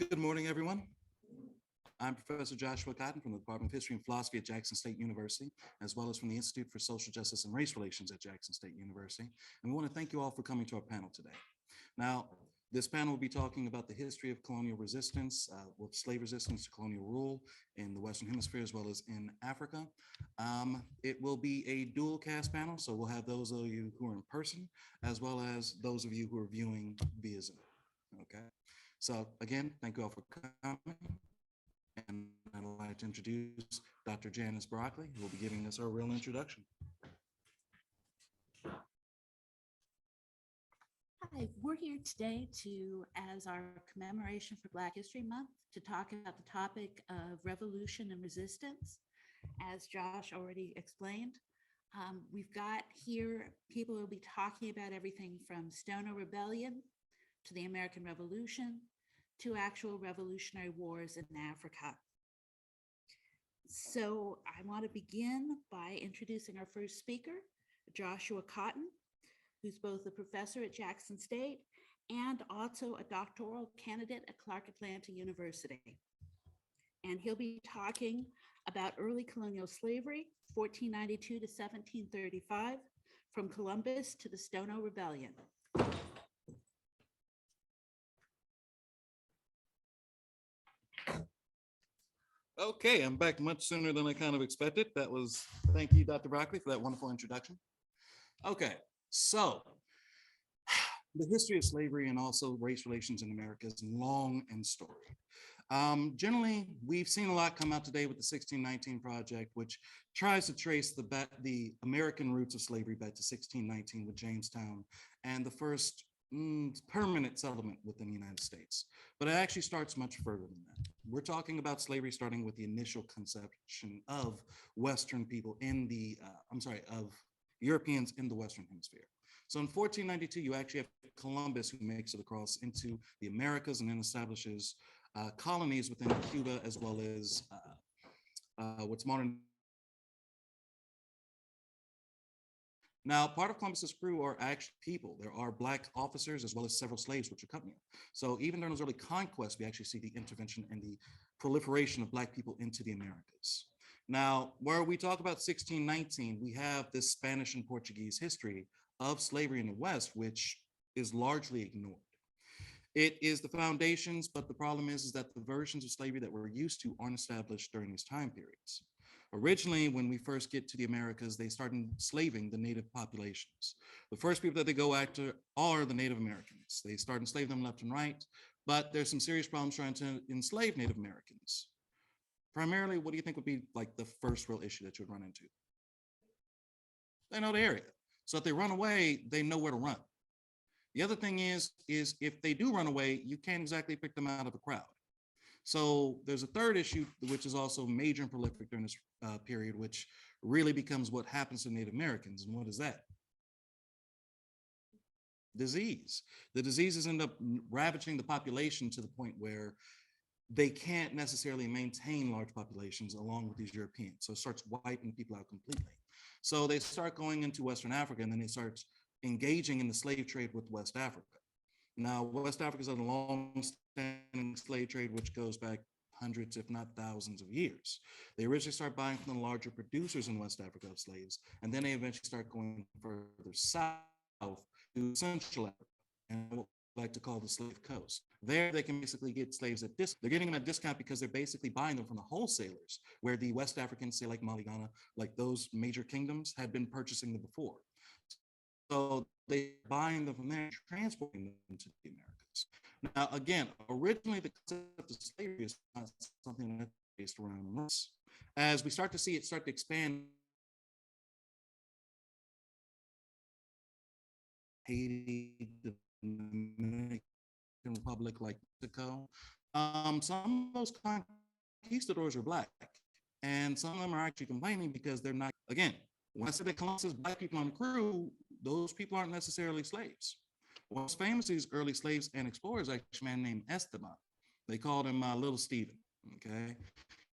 Good morning, everyone. I'm Professor Joshua Cotton from the Department of History and Philosophy at Jackson State University, as well as from the Institute for Social Justice and Race Relations at Jackson State University. And we want to thank you all for coming to our panel today. Now, this panel will be talking about the history of colonial resistance, with slave resistance to colonial rule in the Western Hemisphere as well as in Africa. It will be a dual cast panel, so we'll have those of you who are in person, as well as those of you who are viewing via Zoom. Okay. So again, thank you all for coming. And I'd like to introduce Dr. Janice Broccoli, who will be giving us our real introduction. Hi, we're here today as our commemoration for Black History Month, to talk about the topic of revolution and resistance. As Josh already explained, we've got here people who will be talking about everything from Stoner Rebellion to the American Revolution to actual revolutionary wars in Africa. So I want to begin by introducing our first speaker, Joshua Cotton, who's both a professor at Jackson State and also a doctoral candidate at Clark Atlanta University. And he'll be talking about early colonial slavery, 1492 to 1735, from Columbus to the Stono Rebellion. Okay, I'm back much sooner than I kind of expected. Thank you, Dr. Broccoli, for that wonderful introduction. Okay, so the history of slavery and also race relations in America is long and storied. Generally, we've seen a lot come out today with the 1619 Project, which tries to trace the American roots of slavery back to 1619 with Jamestown and the first permanent settlement within the United States. But it actually starts much further than that. We're talking about slavery starting with the initial conception of Western people of Europeans in the Western Hemisphere. So in 1492, you actually have Columbus, who makes it across into the Americas and then establishes colonies within Cuba, as well as what's modern. Now, part of Columbus's crew are actually people. There are Black officers as well as several slaves which accompany him. So even during those early conquests, we actually see the intervention and the proliferation of Black people into the Americas. Now, where we talk about 1619, we have this Spanish and Portuguese history of slavery in the West, which is largely ignored. It is the foundations, but the problem is that the versions of slavery that we're used to aren't established during these time periods. Originally, when we first get to the Americas, they start enslaving the native populations. The first people that they go after are the Native Americans. They start enslaving them left and right, but there's some serious problems trying to enslave Native Americans. Primarily, what do you think would be like the first real issue that you would run into? They know the area. So if they run away, they know where to run. The other thing is if they do run away, you can't exactly pick them out of a crowd. So there's a third issue, which is also major and prolific during this period, which really becomes what happens to Native Americans. And what is that? Disease. The diseases end up ravaging the population to the point where they can't necessarily maintain large populations along with these Europeans. So it starts wiping people out completely. So they start going into Western Africa, and then they start engaging in the slave trade with West Africa. Now, West Africa is a long-standing slave trade, which goes back hundreds, if not thousands of years. They originally start buying from the larger producers in West Africa of slaves, and then they eventually start going further south to Central Africa, and what we like to call the slave coast. There, they can basically get slaves at discount. They're getting them at discount because they're basically buying them from the wholesalers, where the West Africans, say like Mali, Ghana, like those major kingdoms, had been purchasing them before. So they're buying them from there and transporting them to the Americas. Now, again, originally the concept of slavery is not something that's based around race. As we start to see it start to expand, Haiti, the Dominican Republic, like Mexico, some of those conquistadors are Black, and some of them are actually complaining because they're not. Again, when I said that Columbus Black people on the crew, those people aren't necessarily slaves. What's famous these early slaves and explorers actually a man named Esteban. They called him Little Stephen. Okay,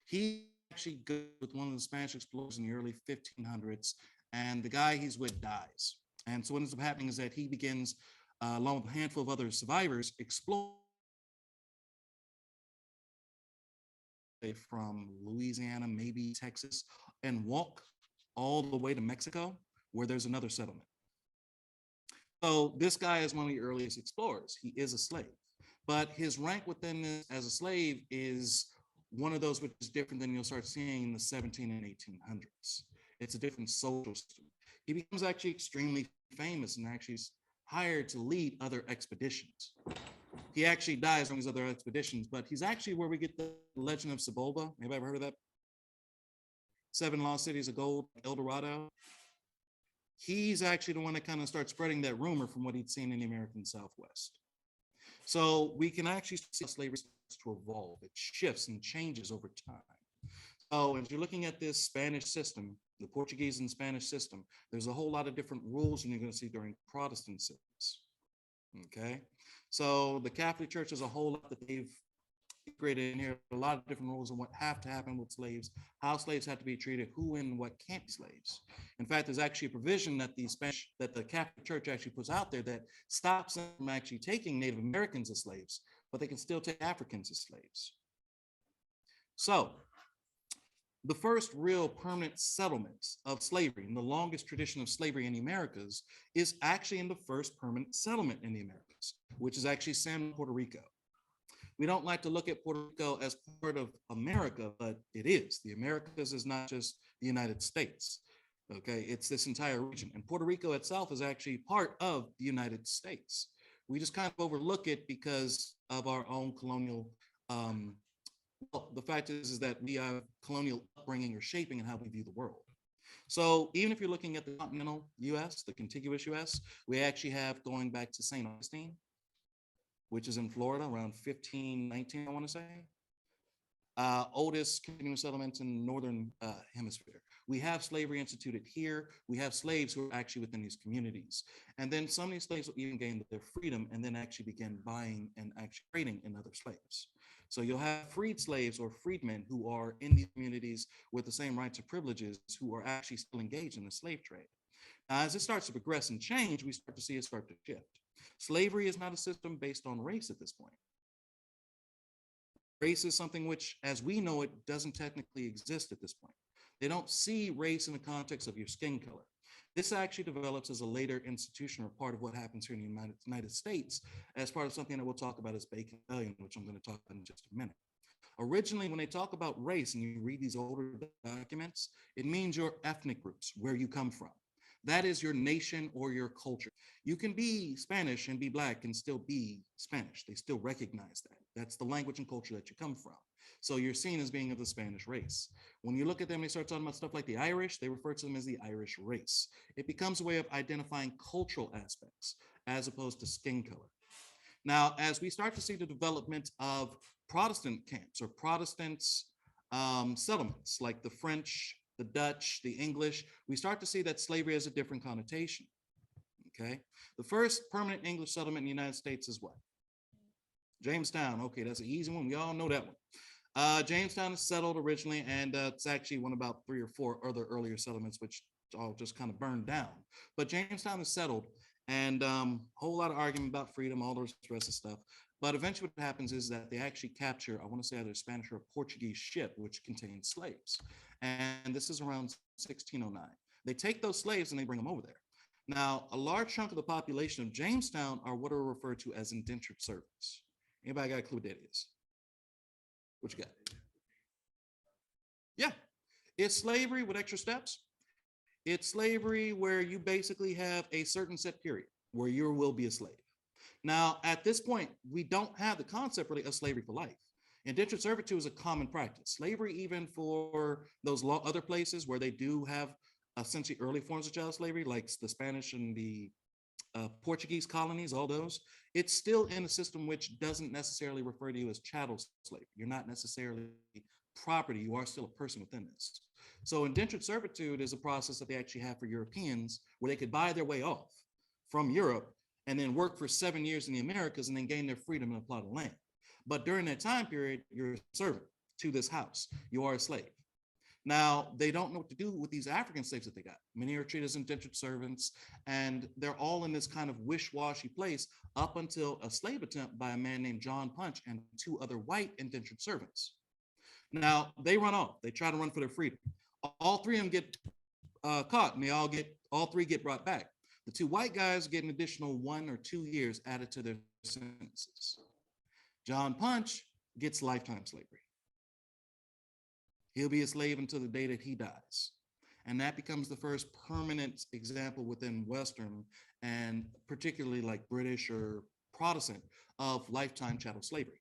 he actually goes with one of the Spanish explorers in the early 1500s, and the guy he's with dies. And so what ends up happening is that he begins, along with a handful of other survivors, explore say from Louisiana, maybe Texas, and walk all the way to Mexico, where there's another settlement. So this guy is one of the earliest explorers. He is a slave, but his rank within this as a slave is one of those which is different than you'll start seeing in the 17 and 1800s. It's a different social system. He becomes actually extremely famous and actually is hired to lead other expeditions. He actually dies on these other expeditions, but he's actually where we get the legend of Sebulba. Anybody ever heard of that? Seven Lost Cities of Gold, El Dorado. He's actually the one that kind of starts spreading that rumor from what he'd seen in the American Southwest. So we can actually see how slavery starts to evolve. It shifts and changes over time. So as you're looking at this Spanish system, the Portuguese and Spanish system, there's a whole lot of different rules you're going to see during Protestant systems. Okay, so the Catholic Church is a whole lot that they've integrated in here, a lot of different rules on what have to happen with slaves, how slaves have to be treated, who and what can't be slaves. In fact, there's actually a provision that the Catholic Church actually puts out there that stops them from actually taking Native Americans as slaves, but they can still take Africans as slaves. So the first real permanent settlements of slavery and the longest tradition of slavery in the Americas is actually in the first permanent settlement in the Americas, which is actually San Puerto Rico. We don't like to look at Puerto Rico as part of America, but it is. The Americas is not just the United States. Okay, it's this entire region. And Puerto Rico itself is actually part of the United States. We just kind of overlook it because of our own colonial well, the fact is that we have colonial upbringing or shaping in how we view the world. So even if you're looking at the continental US, the contiguous US, we actually have going back to St. Augustine, which is in Florida around 1519, I want to say. Oldest continuous settlements in the northern hemisphere. We have slavery instituted here. We have slaves who are actually within these communities. And then some of these slaves will even gain their freedom and then actually begin buying and actually trading in other slaves. So you'll have freed slaves or freedmen who are in these communities with the same rights and privileges who are actually still engaged in the slave trade. Now, as it starts to progress and change, we start to see it start to shift. Slavery is not a system based on race at this point. Race is something which, as we know it, doesn't technically exist at this point. They don't see race in the context of your skin color. This actually develops as a later institution or part of what happens here in the United States as part of something that we'll talk about as Bacon Rebellion, which I'm going to talk about in just a minute. Originally, when they talk about race and you read these older documents, it means your ethnic groups, where you come from. That is your nation or your culture. You can be Spanish and be Black and still be Spanish. They still recognize that. That's the language and culture that you come from. So you're seen as being of the Spanish race. When you look at them, they start talking about stuff like the Irish, they refer to them as the Irish race. It becomes a way of identifying cultural aspects as opposed to skin color. Now, as we start to see the development of Protestant camps or Protestants settlements like the French, the Dutch, the English, we start to see that slavery has a different connotation. Okay. The first permanent English settlement in the United States is what? Jamestown. Okay, that's an easy one. We all know that one. Jamestown is settled originally, and it's actually one about 3 or 4 other earlier settlements, which all just kind of burned down. But Jamestown is settled, and whole lot of argument about freedom, all the rest of stuff. But eventually what happens is that they actually capture, I want to say either a Spanish or a Portuguese ship, which contains slaves. And this is around 1609. They take those slaves and they bring them over there. Now, a large chunk of the population of Jamestown are what are referred to as indentured servants. Anybody got a clue what that is? What you got? Yeah, it's slavery with extra steps. It's slavery where you basically have a certain set period where you will be a slave. Now, at this point, we don't have the concept really of slavery for life. Indentured servitude is a common practice. Slavery, even for those other places where they do have essentially early forms of child slavery, like the Spanish and the Portuguese colonies, all those, it's still in a system which doesn't necessarily refer to you as chattel slavery. You're not necessarily property. You are still a person within this. So indentured servitude is a process that they actually have for Europeans where they could buy their way off from Europe and then work for 7 years in the Americas and then gain their freedom and apply the land. But during that time period, you're a servant to this house. You are a slave. Now, they don't know what to do with these African slaves that they got. Many are treated as indentured servants, and they're all in this kind of wish-washy place up until a slave attempt by a man named John Punch and 2 other white indentured servants. Now they run off. They try to run for their freedom. All three of them get caught, and all three get brought back. The two white guys get an additional 1 or 2 years added to their sentences. John Punch gets lifetime slavery. He'll be a slave until the day that he dies. And that becomes the first permanent example within Western and particularly like British or Protestant of lifetime chattel slavery.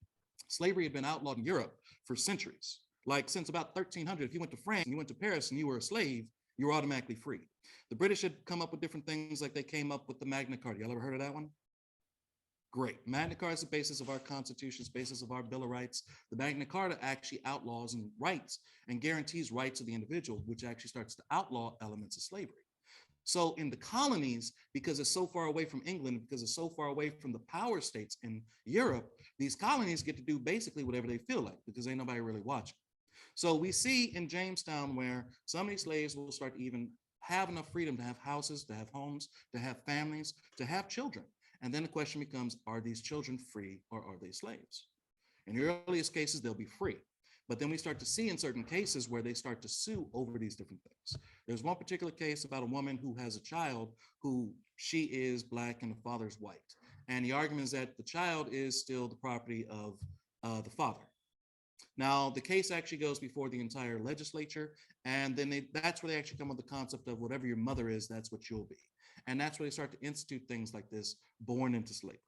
Slavery had been outlawed in Europe for centuries. Like since about 1300, if you went to France and you went to Paris and you were a slave, you were automatically free. The British had come up with different things, like they came up with the Magna Carta. Y'all ever heard of that one? Great. Magna Carta is the basis of our Constitution, the basis of our Bill of Rights. The Magna Carta actually outlaws and rights and guarantees rights of the individual, which actually starts to outlaw elements of slavery. So in the colonies, because it's so far away from England, because it's so far away from the power states in Europe, these colonies get to do basically whatever they feel like because ain't nobody really watching. So we see in Jamestown where some of these slaves will start to even have enough freedom to have houses, to have homes, to have families, to have children. And then the question becomes, are these children free or are they slaves? In the earliest cases, they'll be free. But then we start to see in certain cases where they start to sue over these different things. There's one particular case about a woman who has a child who she is Black and the father's white. And the argument is that the child is still the property of the father. Now, the case actually goes before the entire legislature, and then that's where they actually come up with the concept of whatever your mother is, that's what you'll be. And that's where they start to institute things like this, born into slavery.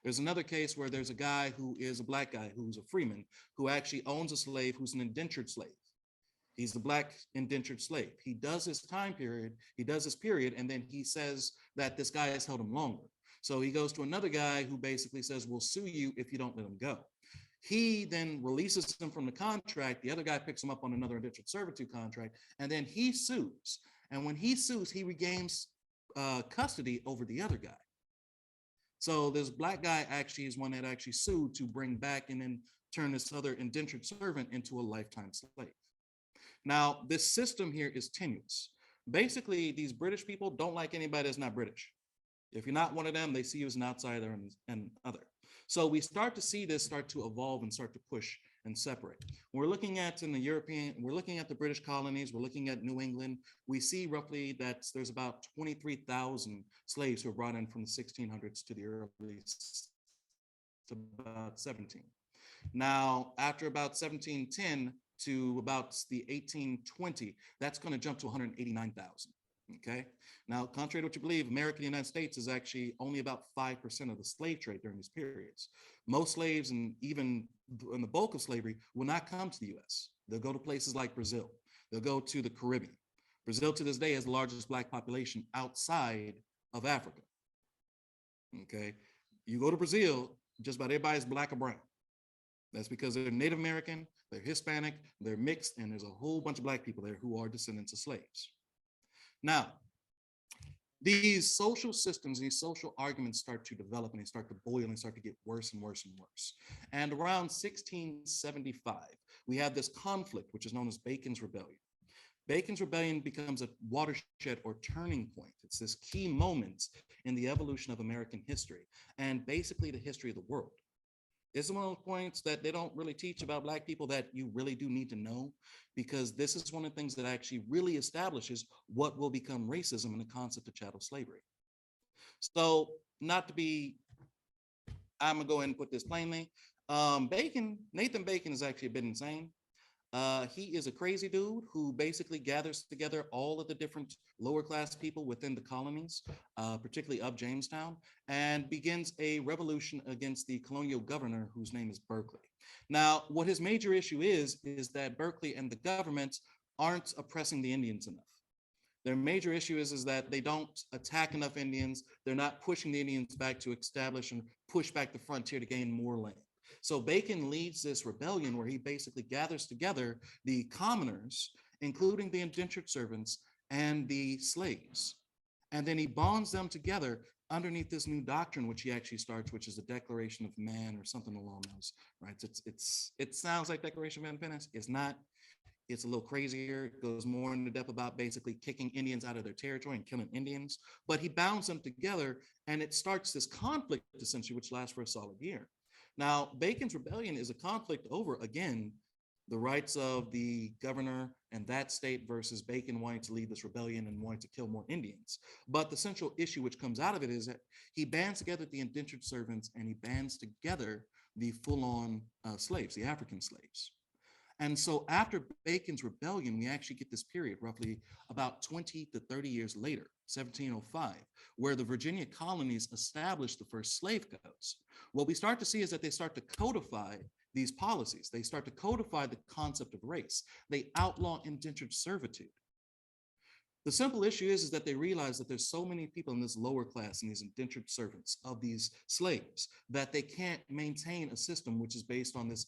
There's another case where there's a guy who is a Black guy who's a freeman who actually owns a slave who's an indentured slave. He's the Black indentured slave. He does his time period, he does his period, and then he says that this guy has held him longer. So he goes to another guy who basically says, we'll sue you if you don't let him go. He then releases him from the contract. The other guy picks him up on another indentured servitude contract, and then he sues. And when he sues, he regains custody over the other guy. So this Black guy actually is one that actually sued to bring back and then turn this other indentured servant into a lifetime slave. Now, this system here is tenuous. Basically, these British people don't like anybody that's not British. If you're not one of them, they see you as an outsider and other. So we start to see this start to evolve and start to push and separate. We're looking at in the European, we're looking at the British colonies, we're looking at New England. We see roughly that there's about 23,000 slaves who were brought in from the 1600s to the early to about 17. Now, after about 1710 to about the 1820, that's going to jump to 189,000. Okay. Now, contrary to what you believe, America and the United States is actually only about 5% of the slave trade during these periods. Most slaves and even in the bulk of slavery will not come to the US. They'll go to places like Brazil. They'll go to the Caribbean. Brazil to this day has the largest Black population outside of Africa. Okay. You go to Brazil, just about everybody's Black or brown. That's because they're Native American, they're Hispanic, they're mixed, and there's a whole bunch of Black people there who are descendants of slaves. Now, these social systems, these social arguments start to develop and they start to boil and start to get worse and worse and worse. And around 1675, we have this conflict, which is known as Bacon's Rebellion. Bacon's Rebellion becomes a watershed or turning point. It's this key moment in the evolution of American history and basically the history of the world. It's one of those points that they don't really teach about Black people that you really do need to know, because this is one of the things that actually really establishes what will become racism and the concept of chattel slavery. So not to be, I'm gonna go ahead and put this plainly. Nathan Bacon is actually a bit insane. He is a crazy dude who basically gathers together all of the different lower class people within the colonies, particularly of Jamestown, and begins a revolution against the colonial governor whose name is Berkeley. Now, what his major issue is that Berkeley and the government aren't oppressing the Indians enough. Their major issue is that they don't attack enough Indians. They're not pushing the Indians back to establish and push back the frontier to gain more land. So Bacon leads this rebellion where he basically gathers together the commoners, including the indentured servants and the slaves. And then he bonds them together underneath this new doctrine, which he actually starts, which is the Declaration of Man or something along those, right? It sounds like Declaration of Independence. It's not. It's a little crazier. It goes more into depth about basically kicking Indians out of their territory and killing Indians. But he bounds them together and it starts this conflict essentially, which lasts for a solid year. Now, Bacon's Rebellion is a conflict over, again, the rights of the governor and that state versus Bacon wanting to lead this rebellion and wanting to kill more Indians. But the central issue which comes out of it is that he bands together the indentured servants and he bands together the full-on slaves, the African slaves. And so after Bacon's rebellion, we actually get this period, roughly about 20 to 30 years later, 1705, where the Virginia colonies established the first slave codes. What we start to see is that they start to codify these policies. They start to codify the concept of race. They outlaw indentured servitude. The simple issue is that they realize that there's so many people in this lower class and these indentured servants of these slaves that they can't maintain a system which is based on this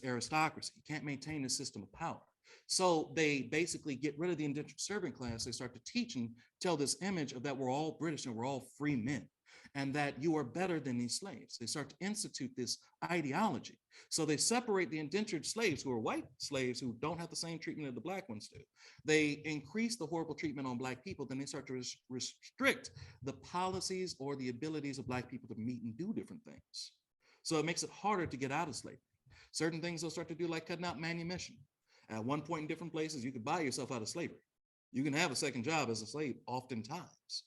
aristocracy. You can't maintain a system of power. So they basically get rid of the indentured servant class. They start to teach and tell this image of that we're all British and we're all free men and that you are better than these slaves. They start to institute this ideology. So they separate the indentured slaves who are white slaves who don't have the same treatment that the black ones do. They increase the horrible treatment on black people. Then they start to restrict the policies or the abilities of black people to meet and do different things. So it makes it harder to get out of slavery. Certain things they'll start to do, like cutting out manumission. At one point in different places, you could buy yourself out of slavery. You can have a second job as a slave oftentimes,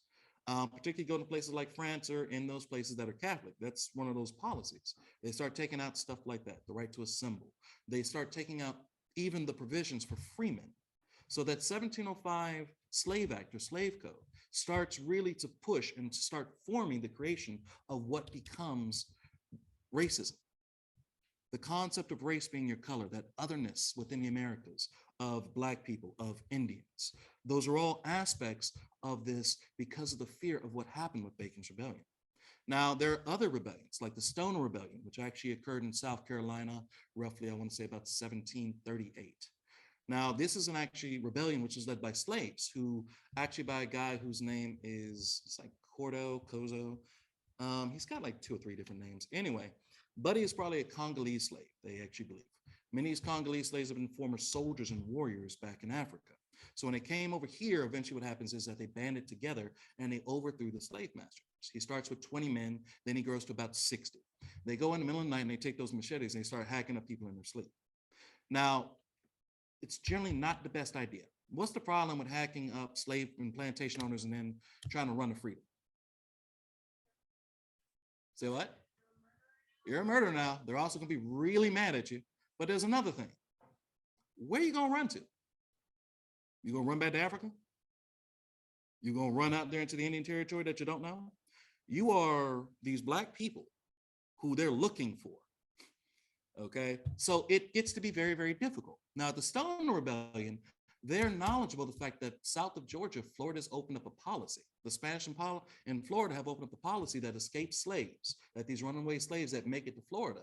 particularly go to places like France or in those places that are Catholic. That's one of those policies. They start taking out stuff like that, the right to assemble. They start taking out even the provisions for freemen. So that 1705 Slave Act or Slave Code starts really to push and to start forming the creation of what becomes racism. The concept of race being your color, that otherness within the Americas of black people, of Indians. Those are all aspects of this because of the fear of what happened with Bacon's Rebellion. Now, there are other rebellions, like the Stoner Rebellion, which actually occurred in South Carolina, roughly, I want to say about 1738. Now, this is an actually rebellion which is led by slaves, who actually by a guy whose name is, it's like Cordo, Cozo. He's got like 2 or 3 different names. Anyway, Buddy is probably a Congolese slave, they actually believe. Many of these Congolese slaves have been former soldiers and warriors back in Africa. So when they came over here, eventually what happens is that they banded together and they overthrew the slave masters. He starts with 20 men, then he grows to about 60. They go in the middle of the night and they take those machetes and they start hacking up people in their sleep. Now, it's generally not the best idea. What's the problem with hacking up slave and plantation owners and then trying to run to freedom? Say what? You're a murderer now. They're also going to be really mad at you. But there's another thing. Where are you going to run to? You going to run back to Africa? You going to run out there into the Indian territory that you don't know? You are these black people who they're looking for. Okay, so it gets to be very, very difficult. Now, the Stoner Rebellion, they're knowledgeable of the fact that south of Georgia, Florida's opened up a policy. The Spanish in Florida have opened up a policy that escaped slaves, that these runaway slaves that make it to Florida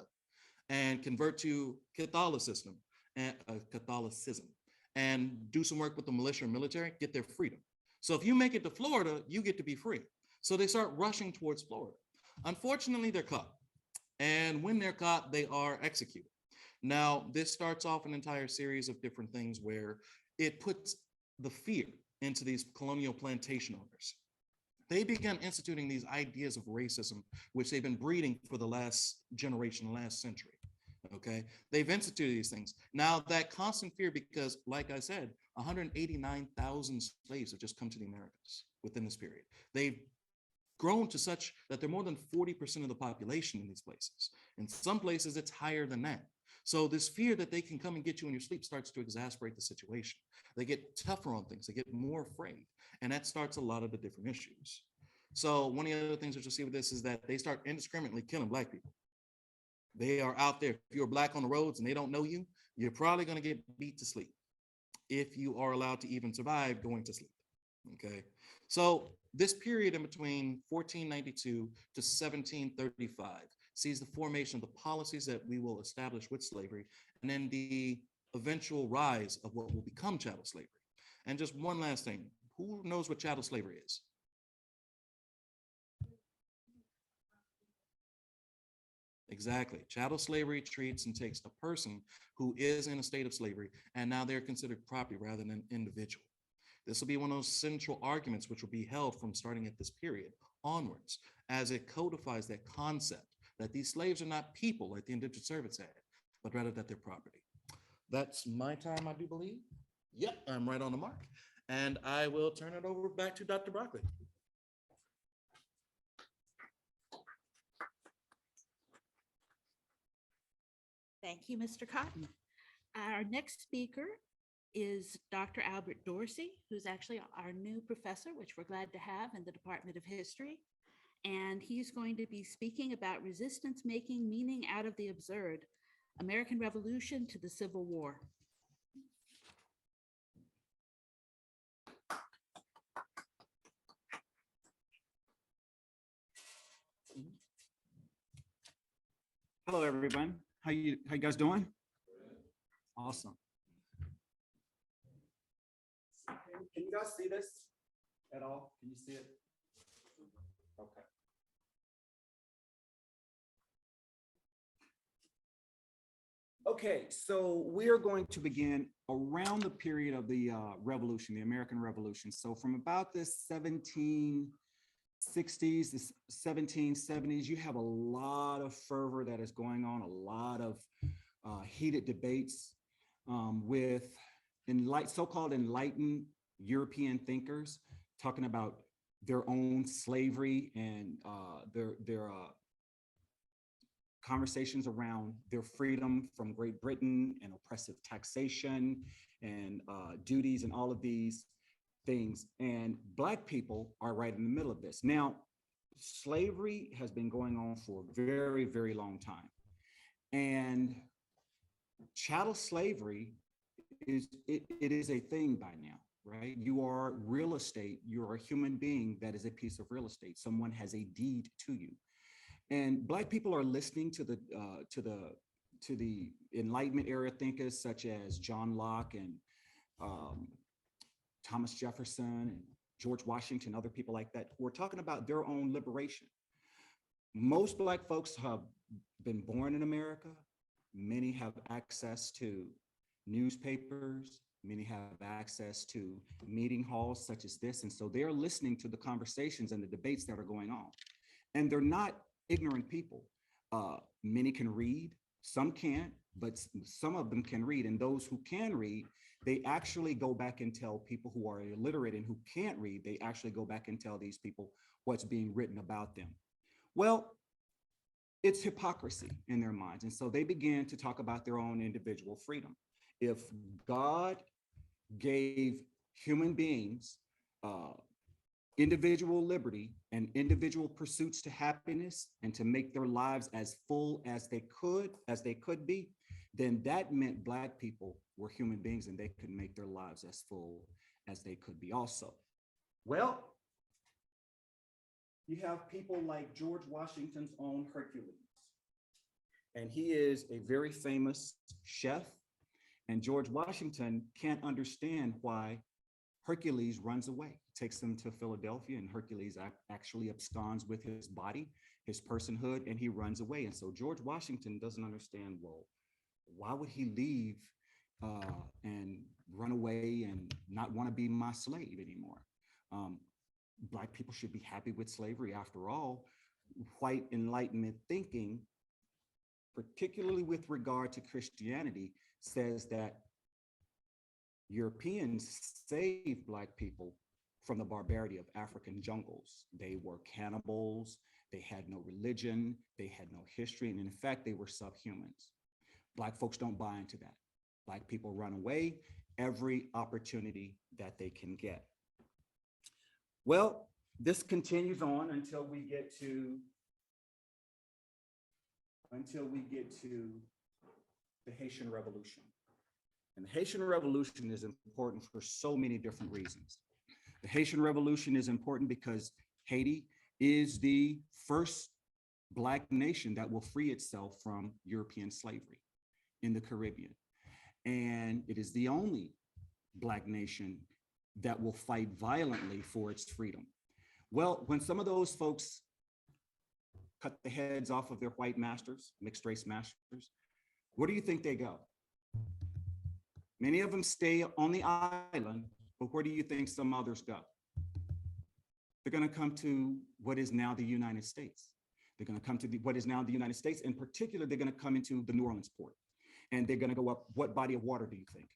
and convert to Catholicism and do some work with the militia and military, get their freedom. So if you make it to Florida, you get to be free. So they start rushing towards Florida. Unfortunately, they're caught. And when they're caught, they are executed. Now, this starts off an entire series of different things where it puts the fear into these colonial plantation owners. They began instituting these ideas of racism, which they've been breeding for the last generation, the last century. Okay, they've instituted these things. Now, that constant fear, because like I said, 189,000 slaves have just come to the Americas within this period. They've grown to such that they're more than 40% of the population in these places. In some places, it's higher than that. So this fear that they can come and get you in your sleep starts to exasperate the situation. They get tougher on things, they get more afraid. And that starts a lot of the different issues. So one of the other things that you'll see with this is that they start indiscriminately killing black people. They are out there. If you're black on the roads and they don't know you, you're probably going to get beat to sleep if you are allowed to even survive going to sleep. Okay. So this period in between 1492 to 1735 sees the formation of the policies that we will establish with slavery, and then the eventual rise of what will become chattel slavery. And just one last thing, who knows what chattel slavery is? Exactly. Chattel slavery treats and takes a person who is in a state of slavery, and now they're considered property rather than an individual. This will be one of those central arguments which will be held from starting at this period onwards, as it codifies that concept that these slaves are not people like the indentured servants had, but rather that they're property. That's my time, I do believe. Yep, I'm right on the mark. And I will turn it over back to Dr. Broccoli. Thank you, Mr. Cotton. Our next speaker is Dr. Albert Dorsey, who's actually our new professor, which we're glad to have in the Department of History. And he's going to be speaking about resistance making meaning out of the absurd, American Revolution to the Civil War. Hello, everyone. How you guys doing? Awesome. Can you guys see this at all? Can you see it? Okay. Okay, so we are going to begin around the period of the Revolution, the American Revolution. So from about the 1760s, the 1770s, you have a lot of fervor that is going on, a lot of heated debates with so-called enlightened European thinkers talking about their own slavery and their conversations around their freedom from Great Britain and oppressive taxation and duties and all of these things. And Black people are right in the middle of this. Now, slavery has been going on for a very, very long time. And chattel slavery it is a thing by now, right? You are real estate. You are a human being that is a piece of real estate. Someone has a deed to you. And Black people are listening to the Enlightenment era thinkers such as John Locke and Thomas Jefferson and George Washington, other people like that, who are talking about their own liberation. Most Black folks have been born in America. Many have access to newspapers. Many have access to meeting halls such as this. And so they're listening to the conversations and the debates that are going on. And they're not ignorant people. Many can read, some can't, but some of them can read. And those who can read, they actually go back and tell people who are illiterate and who can't read, they actually go back and tell these people what's being written about them. Well, it's hypocrisy in their minds. And so they began to talk about their own individual freedom. If God gave human beings individual liberty and individual pursuits to happiness and to make their lives as full as they could be, then that meant Black people were human beings and they could make their lives as full as they could be also. Well, you have people like George Washington's own Hercules. And he is a very famous chef. And George Washington can't understand why Hercules runs away, takes him to Philadelphia, and Hercules actually absconds with his body, his personhood, and he runs away. And so George Washington doesn't understand, well, why would he leave and run away and not want to be my slave anymore? Black people should be happy with slavery. After all, white Enlightenment thinking, particularly with regard to Christianity, says that Europeans saved Black people from the barbarity of African jungles. They were cannibals, they had no religion, they had no history, and in fact, they were subhumans. Black folks don't buy into that. Black people run away every opportunity that they can get. Well, this continues on until we get to the Haitian Revolution. And the Haitian Revolution is important for so many different reasons. The Haitian Revolution is important because Haiti is the first Black nation that will free itself from European slavery in the Caribbean. And it is the only Black nation that will fight violently for its freedom. Well, when some of those folks cut the heads off of their white masters, mixed race masters, where do you think they go? Many of them stay on the island, but where do you think some others go? They're going to come to what is now the United States. They're going to come to what is now the United States. In particular, they're going to come into the New Orleans port. And they're going to go up. What body of water do you think?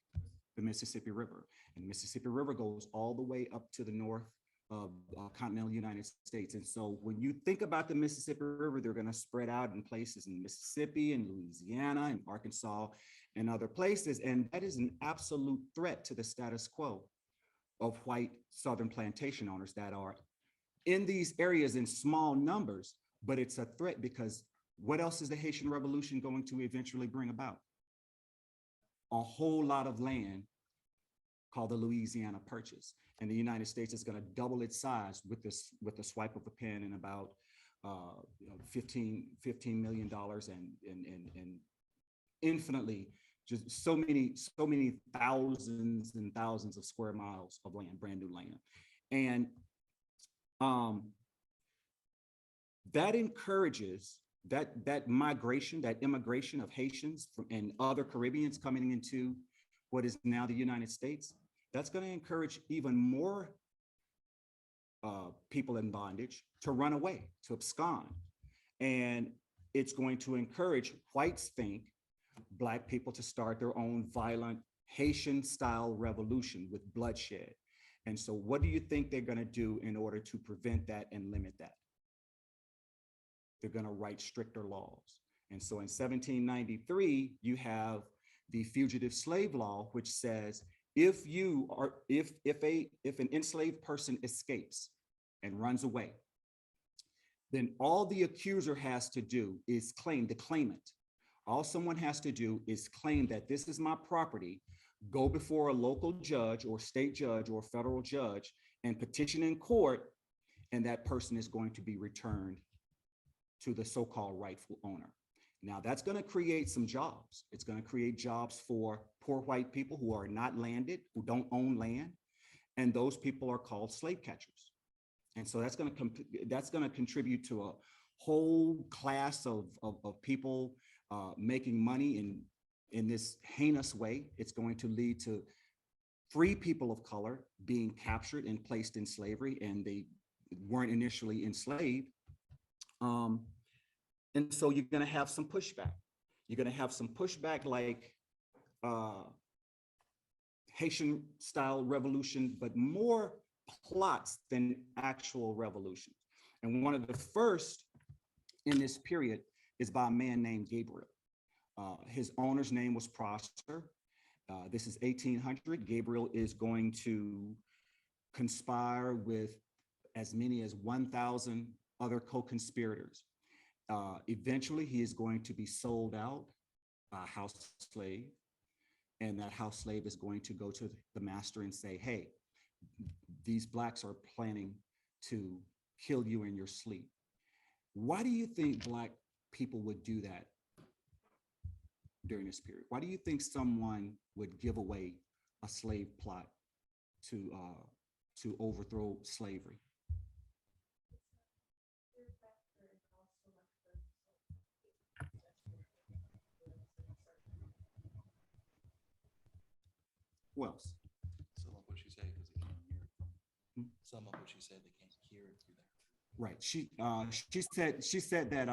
The Mississippi River. And the Mississippi River goes all the way up to the north of continental United States. And so when you think about the Mississippi River, they're going to spread out in places in Mississippi and Louisiana and Arkansas and other places. And that is an absolute threat to the status quo of white Southern plantation owners that are in these areas in small numbers, but it's a threat because what else is the Haitian Revolution going to eventually bring about? A whole lot of land called the Louisiana Purchase. And the United States is going to double its size with the swipe of a pen in about $15 million and infinitely just so many thousands and thousands of square miles of land, brand new land. And that encourages that migration, that immigration of Haitians and other Caribbeans coming into what is now the United States. That's going to encourage even more people in bondage to run away, to abscond. And it's going to encourage whites think Black people to start their own violent Haitian style revolution with bloodshed. And so what do you think they're going to do in order to prevent that and limit that? They're going to write stricter laws. And so in 1793, you have the fugitive slave law, which says if an enslaved person escapes and runs away, then all the accuser has to do is claim, the claimant, all someone has to do is claim that this is my property, go before a local judge or state judge or federal judge and petition in court, and that person is going to be returned to the so-called rightful owner. Now that's going to create some jobs. It's going to create jobs for poor white people who are not landed, who don't own land, and those people are called slave catchers. And so that's going to contribute to a whole class of people making money in this heinous way. It's going to lead to free people of color being captured and placed in slavery, and they weren't initially enslaved. And so you're going to have some pushback. You're going to have some pushback like Haitian style revolution, but more plots than actual revolutions. And one of the first in this period is by a man named Gabriel. His owner's name was Prosper. This is 1800. Gabriel is going to conspire with as many as 1,000 other co-conspirators. Eventually, he is going to be sold out by a house slave, and that house slave is going to go to the master and say, hey, these Blacks are planning to kill you in your sleep. Why do you think Black people would do that during this period? Why do you think someone would give away a slave plot to overthrow slavery? Who else? Some of what she said because they can't hear it from. Some of what she said they can't hear it through there. Right. She said that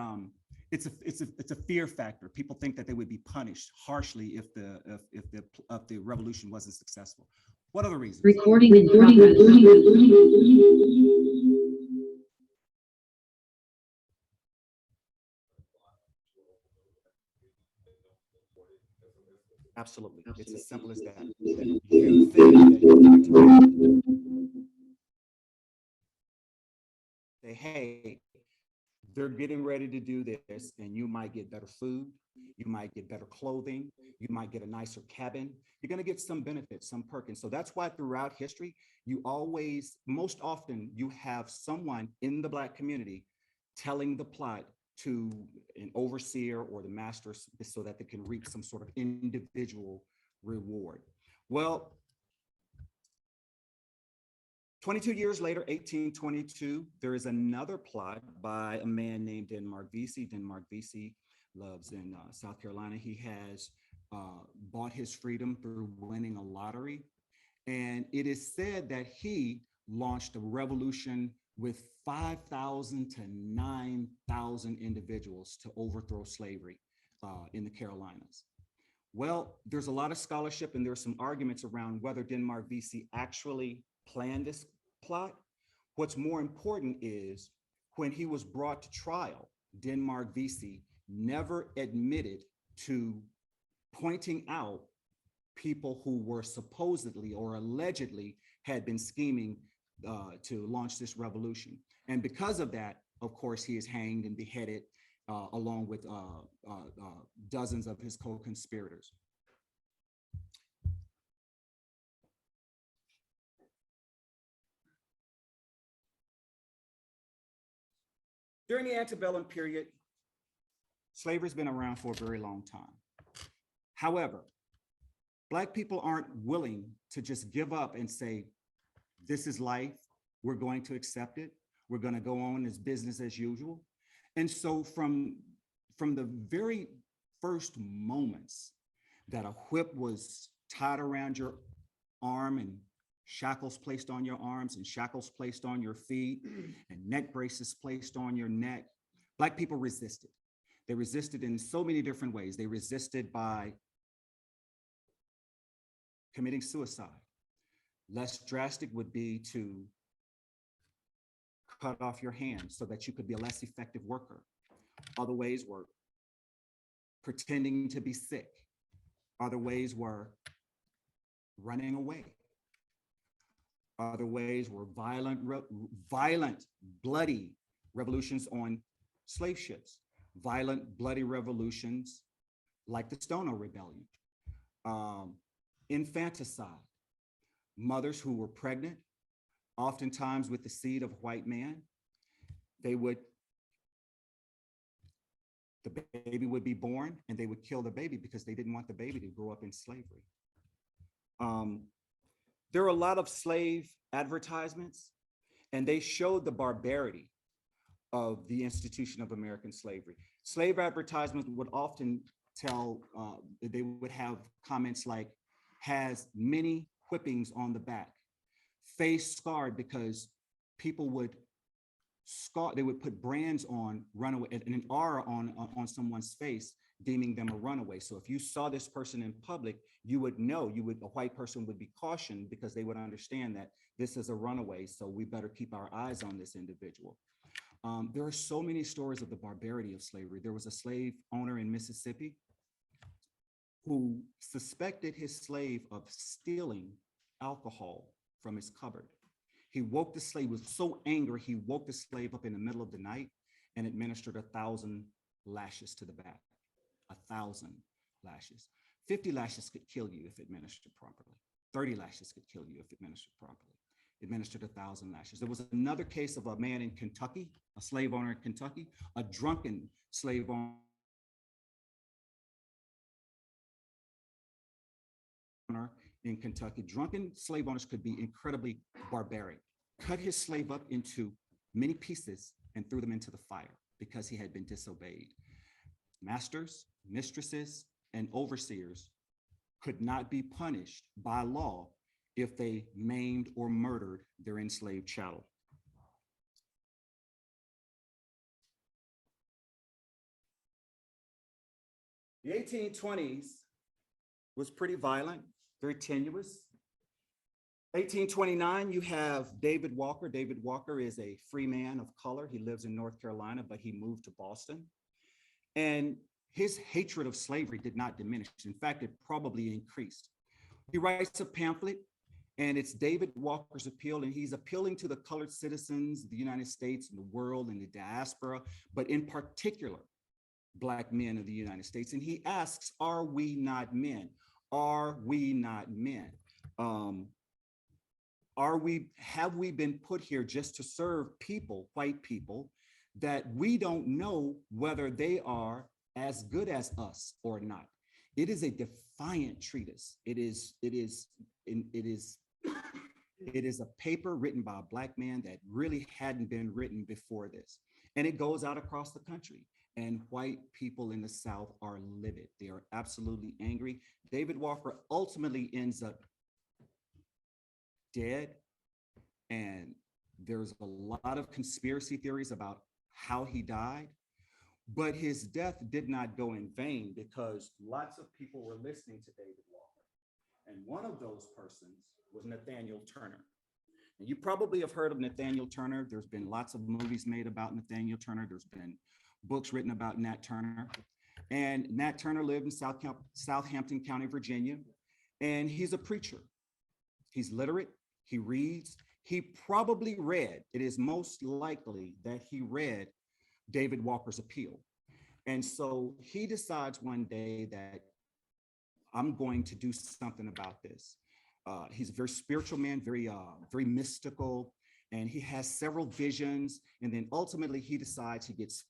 it's a fear factor. People think that they would be punished harshly if the revolution wasn't successful. What other reasons? Recording in progress. Absolutely. It's as simple as that. You think that say, hey, they're getting ready to do this, and you might get better food, you might get better clothing, you might get a nicer cabin, you're going to get some benefits, some perks. And so that's why throughout history, most often you have someone in the Black community telling the plot to an overseer or the master so that they can reap some sort of individual reward. Well, 22 years later, 1822, there is another plot by a man named Denmark Vesey. Denmark Vesey lives in South Carolina. He has bought his freedom through winning a lottery. And it is said that he launched a revolution with 5,000 to 9,000 individuals to overthrow slavery in the Carolinas. Well, there's a lot of scholarship and there's some arguments around whether Denmark VC actually planned this plot. What's more important is when he was brought to trial, Denmark VC never admitted to pointing out people who were supposedly or allegedly had been scheming to launch this revolution. And because of that, of course, he is hanged and beheaded along with dozens of his co-conspirators. During the antebellum period, slavery's been around for a very long time. However, Black people aren't willing to just give up and say, this is life, we're going to accept it, we're going to go on as business as usual. And so from the very first moments that a whip was tied around your arm and shackles placed on your arms and shackles placed on your feet and neck braces placed on your neck, Black people resisted. They resisted in so many different ways. They resisted by committing suicide. Less drastic would be to cut off your hand so that you could be a less effective worker. Other ways were pretending to be sick. Other ways were running away. Other ways were violent, bloody revolutions on slave ships, violent, bloody revolutions like the Stono Rebellion, infanticide, mothers who were pregnant, oftentimes with the seed of a white man, the baby would be born and they would kill the baby because they didn't want the baby to grow up in slavery. There are a lot of slave advertisements, and they showed the barbarity of the institution of American slavery. Slave advertisements would often they would have comments like, has many whippings on the back, face scarred because people would they would put brands on runaway and an R on someone's face, deeming them a runaway. So if you saw this person in public, you would know, a white person would be cautioned because they would understand that this is a runaway, so we better keep our eyes on this individual. There are so many stories of the barbarity of slavery. There was a slave owner in Mississippi who suspected his slave of stealing alcohol from his cupboard. He woke the slave, was so angry, he woke the slave up in the middle of the night and administered 1,000 lashes to the back. 1,000 lashes. 50 lashes could kill you if administered properly. 30 lashes could kill you if administered properly. Administered 1,000 lashes. There was another case of a man in Kentucky, a slave owner in Kentucky, a drunken slave owner in Kentucky. Drunken slave owners could be incredibly barbaric. Cut his slave up into many pieces and threw them into the fire because he had been disobeyed. Masters, mistresses, and overseers could not be punished by law if they maimed or murdered their enslaved chattel. The 1820s was pretty violent, very tenuous. 1829, you have David Walker. David Walker is a free man of color. He lives in North Carolina, but he moved to Boston. And his hatred of slavery did not diminish. In fact, it probably increased. He writes a pamphlet, and it's David Walker's appeal, and he's appealing to the colored citizens of the United States and the world and the diaspora, but in particular, Black men of the United States. And he asks, are we not men? Are we not men? Have we been put here just to serve people, white people, that we don't know whether they are as good as us or not? It is a defiant treatise. It is a paper written by a Black man that really hadn't been written before this. And it goes out across the country. And white people in the South are livid. They are absolutely angry. David Walker ultimately ends up dead. And there's a lot of conspiracy theories about how he died. But his death did not go in vain because lots of people were listening to David Walker. And one of those persons was Nathaniel Turner. And you probably have heard of Nathaniel Turner. There's been lots of movies made about Nathaniel Turner. There's been books written about Nat Turner. And Nat Turner lived in Southampton County, Virginia. And he's a preacher. He's literate. He reads. He probably read, it is most likely that he read David Walker's appeal. And so he decides one day that I'm going to do something about this. He's a very spiritual man, very mystical, and he has several visions. And then ultimately he decides, he gets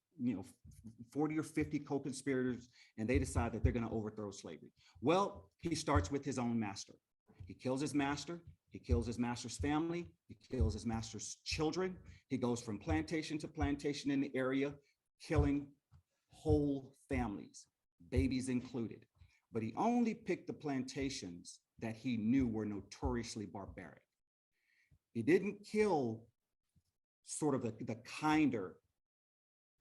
40 or 50 co-conspirators, and they decide that they're going to overthrow slavery. Well, he starts with his own master. He kills his master. He kills his master's family. He kills his master's children. He goes from plantation to plantation in the area, killing whole families, babies included. But he only picked the plantations that he knew were notoriously barbaric. He didn't kill sort of the kinder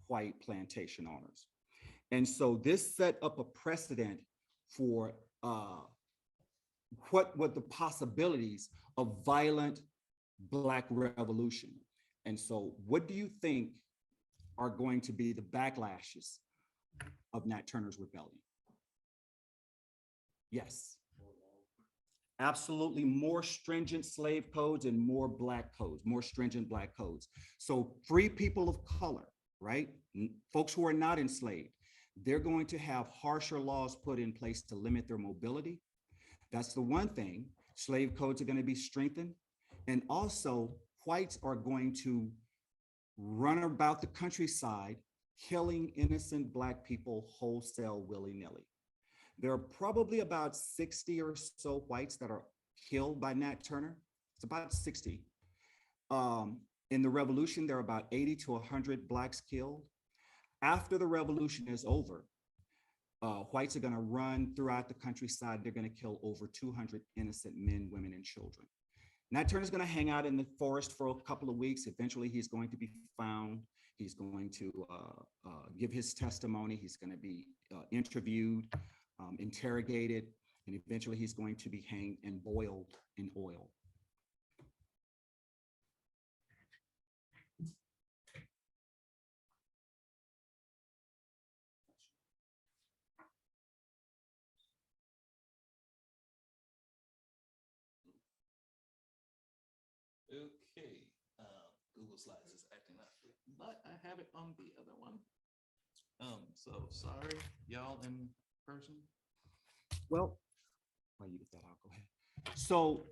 white plantation owners. And so this set up a precedent for what were the possibilities of violent Black revolution. And so what do you think are going to be the backlashes of Nat Turner's rebellion? Yes. Absolutely, more stringent slave codes and more Black codes, more stringent Black codes. So free people of color, right? Folks who are not enslaved, they're going to have harsher laws put in place to limit their mobility. That's the one thing. Slave codes are going to be strengthened. And also, whites are going to run about the countryside, killing innocent Black people wholesale willy-nilly. There are probably about 60 or so whites that are killed by Nat Turner. It's about 60. In the revolution, there are about 80 to 100 Blacks killed. After the revolution is over, whites are going to run throughout the countryside. They're going to kill over 200 innocent men, women, and children. Nat Turner's going to hang out in the forest for a couple of weeks. Eventually, he's going to be found. He's going to give his testimony. He's going to be interviewed, interrogated, and eventually he's going to be hanged and boiled in oil. Okay, Google Slides is acting up, but I have it on the other one. So sorry, y'all in person. Well, while you get that out, go ahead. So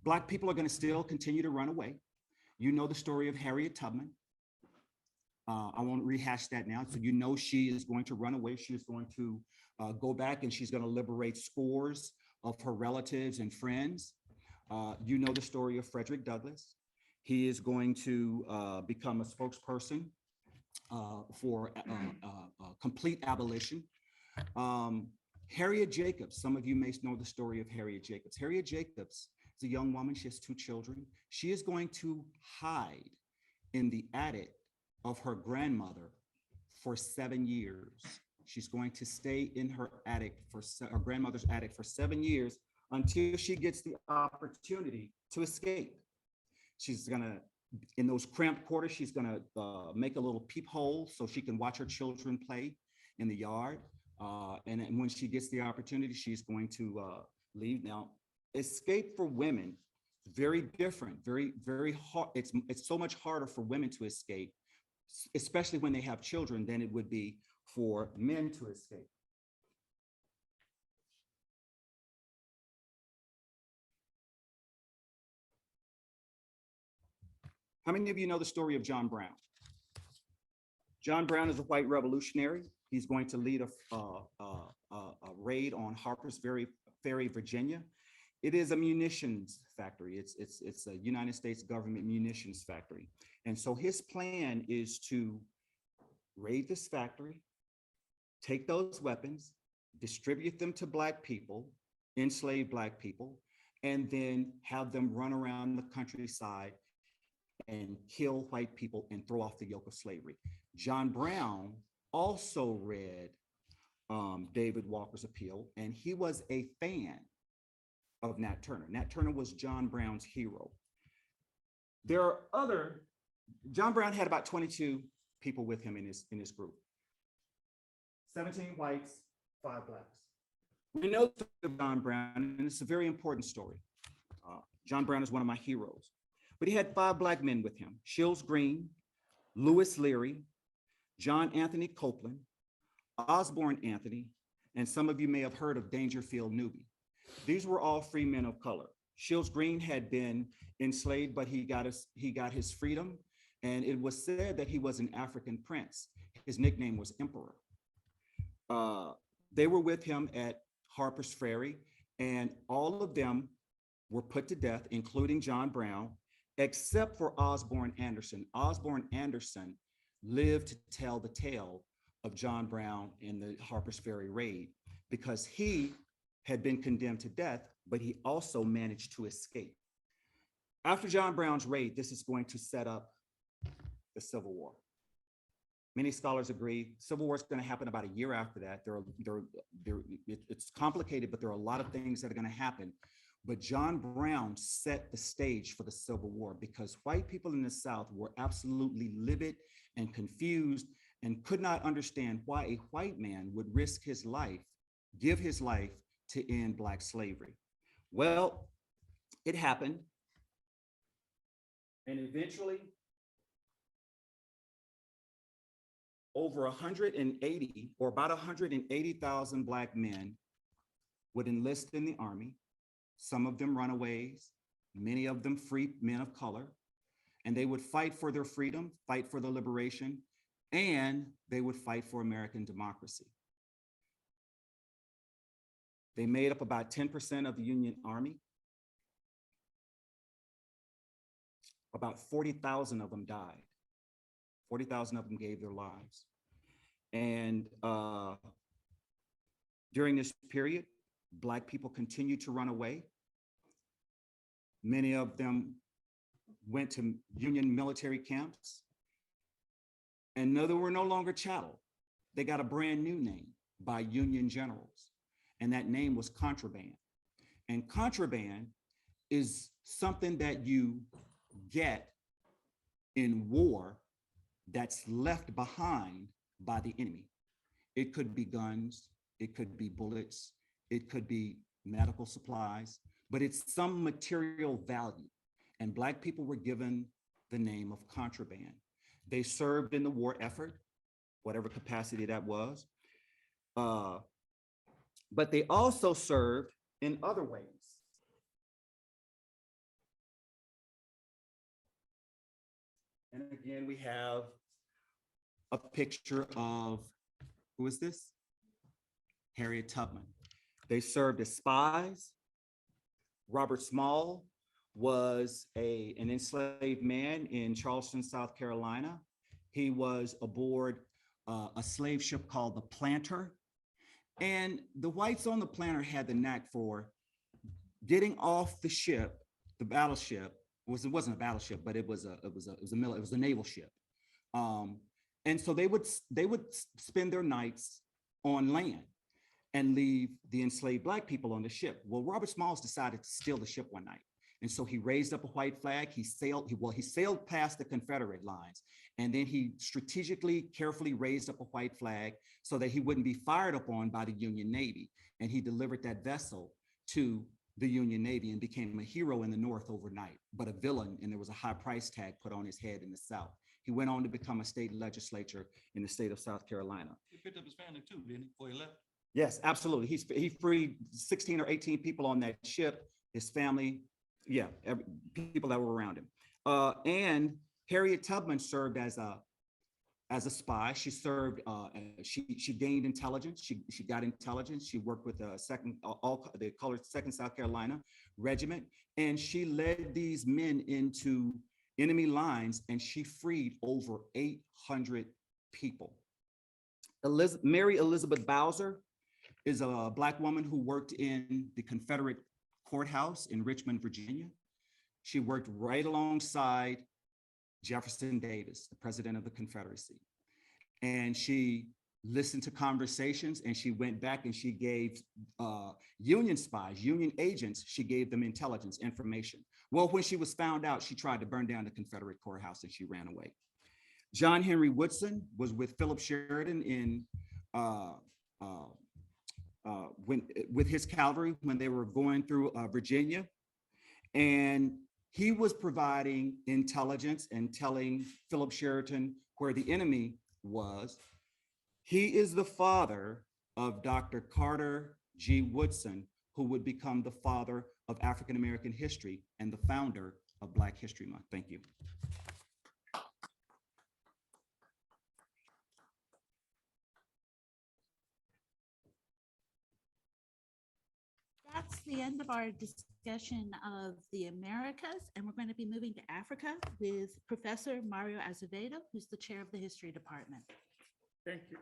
Black people are going to still continue to run away. You know the story of Harriet Tubman. I won't rehash that now. So you know she is going to run away. She is going to go back, and she's going to liberate scores of her relatives and friends. You know the story of Frederick Douglass. He is going to become a spokesperson for complete abolition. Harriet Jacobs, some of you may know the story of Harriet Jacobs. Harriet Jacobs is a young woman. She has 2 children. She is going to hide in the attic of her grandmother for 7 years. She's going to stay in her attic her grandmother's attic for 7 years until she gets the opportunity to escape. She's gonna, in those cramped quarters, she's gonna make a little peephole so she can watch her children play in the yard. And when she gets the opportunity, she's going to leave. Now, escape for women, very different, very hard. It's so much harder for women to escape, especially when they have children, than it would be for men to escape. How many of you know the story of John Brown? John Brown is a white revolutionary. He's going to lead a raid on Harper's Ferry, Virginia. It is a munitions factory. It's a United States government munitions factory. And so his plan is to raid this factory, take those weapons, distribute them to Black people, enslaved Black people, and then have them run around the countryside and kill white people and throw off the yoke of slavery. John Brown also read David Walker's appeal, and he was a fan of Nat Turner. Nat Turner was John Brown's hero. There are other, John Brown had about 22 people with him in his group. 17 whites, 5 blacks. We know of John Brown, and it's a very important story. John Brown is one of my heroes. But he had 5 black men with him: Shields Green, Lewis Leary, John Anthony Copeland, Osborne Anthony, and some of you may have heard of Dangerfield Newby. These were all free men of color. Shields Green had been enslaved, but he got his freedom, and it was said that he was an African prince. His nickname was Emperor. They were with him at Harper's Ferry, and all of them were put to death, including John Brown, except for Osborne Anderson. Osborne Anderson lived to tell the tale of John Brown in the Harper's Ferry raid, because he had been condemned to death, but he also managed to escape. After John Brown's raid, this is going to set up the Civil War. Many scholars agree Civil War is going to happen about a year after that. It's complicated, but there are a lot of things that are going to happen. But John Brown set the stage for the Civil War, because white people in the South were absolutely livid and confused and could not understand why a white man would risk his life, give his life to end Black slavery. Well, it happened. And eventually, over 180 or about 180,000 Black men would enlist in the army, some of them runaways, many of them free men of color, and they would fight for their freedom, fight for their liberation, and they would fight for American democracy. They made up about 10% of the Union Army. About 40,000 of them died. 40,000 of them gave their lives. And during this period, Black people continued to run away. Many of them went to Union military camps, and no, they were no longer chattel. They got a brand new name by Union generals, and that name was contraband. And contraband is something that you get in war that's left behind by the enemy. It could be guns, it could be bullets, it could be medical supplies, but it's some material value. And Black people were given the name of contraband. They served in the war effort, whatever capacity that was. But they also served in other ways. And again, we have a picture of, who is this? Harriet Tubman. They served as spies. Robert Small was an enslaved man in Charleston, South Carolina. He was aboard a slave ship called the Planter. And the whites on the Planter had the knack for getting off the ship, the battleship. It wasn't a battleship, but it was a naval ship. And so they would spend their nights on land and leave the enslaved Black people on the ship. Well, Robert Smalls decided to steal the ship one night. And so he raised up a white flag. He sailed past the Confederate lines. And then he strategically, carefully raised up a white flag so that he wouldn't be fired upon by the Union Navy. And he delivered that vessel to the Union Navy and became a hero in the North overnight, but a villain, and there was a high price tag put on his head in the South. He went on to become a state legislator in the state of South Carolina. He picked up his family too, didn't he, before he left? Yes, absolutely. He freed 16 or 18 people on that ship, his family, people that were around him. And Harriet Tubman served as a spy. She served, she gained intelligence. She got intelligence. She worked with the they call it Second South Carolina Regiment. And she led these men into enemy lines, and she freed over 800 people. Mary Elizabeth Bowser is a Black woman who worked in the Confederate courthouse in Richmond, Virginia. She worked right alongside Jefferson Davis, the president of the Confederacy. And she listened to conversations, and she went back and she gave Union spies, Union agents, she gave them intelligence information. Well, when she was found out, she tried to burn down the Confederate courthouse and she ran away. John Henry Woodson was with Philip Sheridan in uh, uh, when with his cavalry when they were going through Virginia, and he was providing intelligence and telling Philip Sheridan where the enemy was. He is the father of Dr. Carter G. Woodson, who would become the father of African American history and the founder of Black History Month. Thank you. That's the end of our discussion of the Americas, and we're going to be moving to Africa with Professor Mario Azevedo, who's the chair of the History Department. Thank you.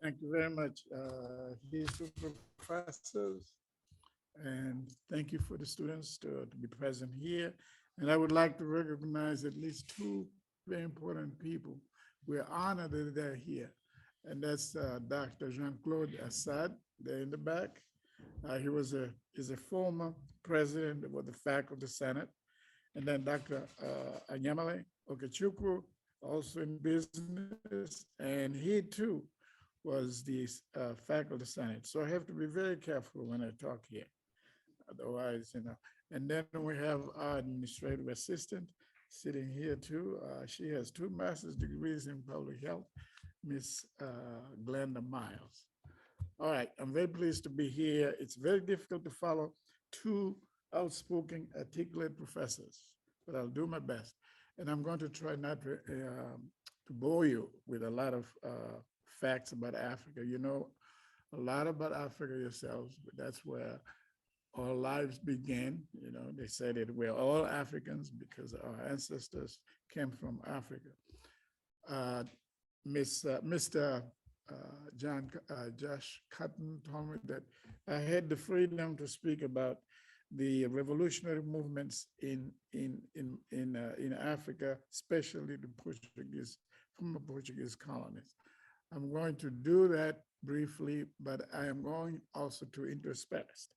Thank you very much, history professors. And thank you for the students to be present here. And I would like to recognize at least two very important people. We're honored that they're here. And that's Dr. Jean-Claude Assad, there in the back. He is a former president of the Faculty Senate. And then Dr. Anyamale Okechukwu, also in business, and he too was the Faculty Senate. So I have to be very careful when I talk here. Otherwise, and then we have our administrative assistant sitting here too. She has 2 master's degrees in public health, Miss Glenda Miles. All right, I'm very pleased to be here. It's very difficult to follow 2 outspoken, articulate professors, but I'll do my best. And I'm going to try not to bore you with a lot of facts about Africa. You know a lot about Africa yourselves, but that's where our lives began. You know, they say that we're all Africans because our ancestors came from Africa. Mr. Josh Cotton told me that I had the freedom to speak about the revolutionary movements in Africa, especially the Portuguese, from the Portuguese colonies. I'm going to do that briefly, but I am going also to intersperse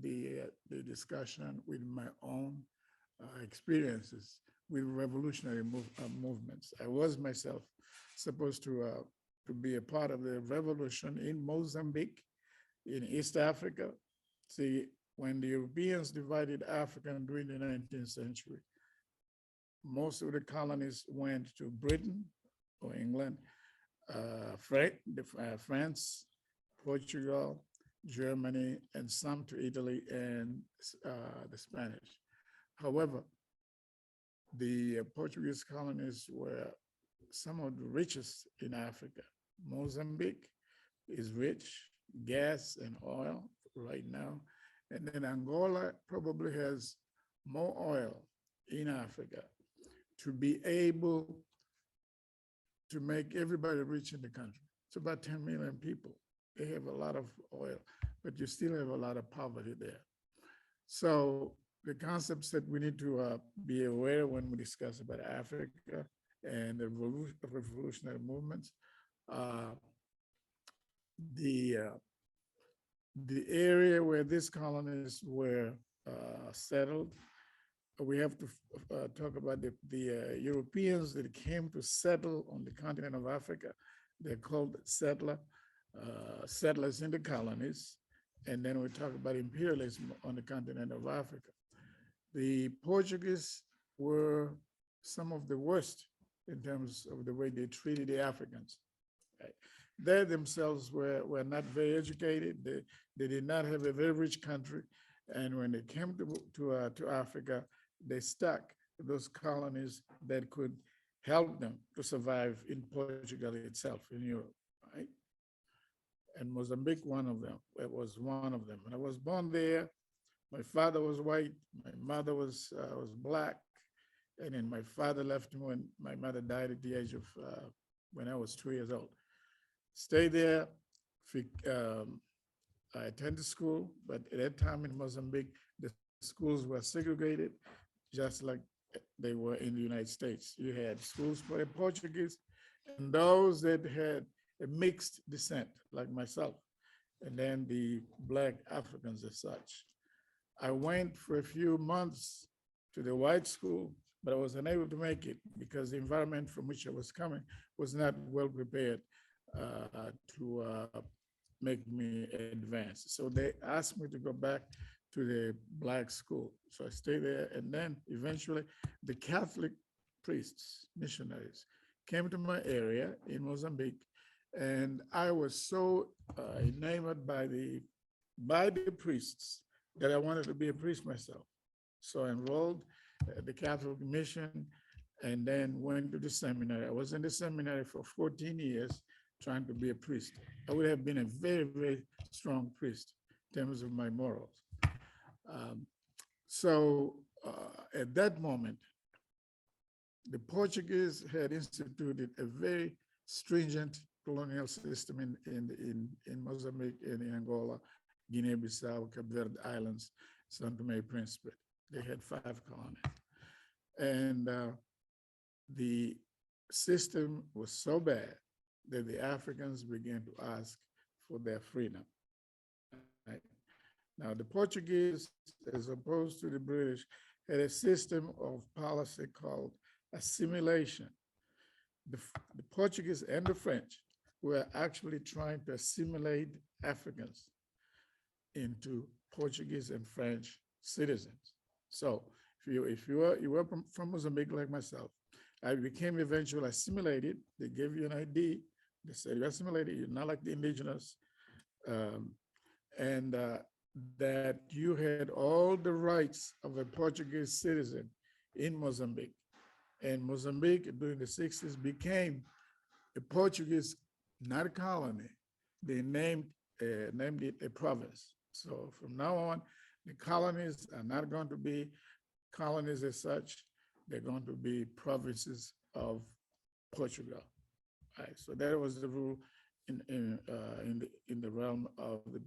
the discussion with my own experiences with revolutionary movements. I was myself supposed to be a part of the revolution in Mozambique, in East Africa. See, when the Europeans divided Africa during the 19th century, most of the colonies went to Britain or England, France, Portugal, Germany, and some to Italy and the Spanish. However, the Portuguese colonies were some of the richest in Africa. Mozambique is rich, gas and oil right now. And then Angola probably has more oil in Africa to be able to make everybody rich in the country. It's about 10 million people. They have a lot of oil, but you still have a lot of poverty there. So the concepts that we need to be aware when we discuss about Africa and the revolutionary movements, the area where these colonies were settled, we have to talk about the Europeans that came to settle on the continent of Africa. They're called settlers in the colonies. And then we talk about imperialism on the continent of Africa. The Portuguese were some of the worst in terms of the way they treated the Africans. Right? They themselves were not very educated. They did not have a very rich country. And when they came to Africa, they stuck those colonies that could help them to survive in Portugal itself, in Europe, right? And Mozambique, one of them. It was one of them. And I was born there. My father was white. My mother was Black. And then my father left me when my mother died at the age of, when I was 2 years old. Stayed there. I attended school, but at that time in Mozambique, the schools were segregated, just like they were in the United States. You had schools for the Portuguese and those that had a mixed descent, like myself, and then the Black Africans as such. I went for a few months to the white school, but I was unable to make it because the environment from which I was coming was not well prepared to make me advance. So they asked me to go back to the Black school. So I stayed there, and then eventually the Catholic priests, missionaries, came to my area in Mozambique, and I was so enamored by the priests that I wanted to be a priest myself. So I enrolled at the Catholic mission and then went to the seminary. I was in the seminary for 14 years trying to be a priest. I would have been a very, very strong priest in terms of my morals. Um, at that moment, the Portuguese had instituted a very stringent colonial system in Mozambique and in Angola, Guinea-Bissau, Cape Verde Islands, Santo Tomé and Principe. They had 5 colonies. And the system was so bad that the Africans began to ask for their freedom. Right? Now, the Portuguese, as opposed to the British, had a system of policy called assimilation. The Portuguese and the French were actually trying to assimilate Africans into Portuguese and French citizens. So if you were from Mozambique like myself, I became eventually assimilated. They gave you an ID. They said you're assimilated. You're not like the indigenous, and that you had all the rights of a Portuguese citizen in Mozambique. And Mozambique during the 60s became a Portuguese, not a colony. They named it a province. So from now on, the colonies are not going to be colonies as such. They're going to be provinces of Portugal. Right. So that was the rule in the realm of the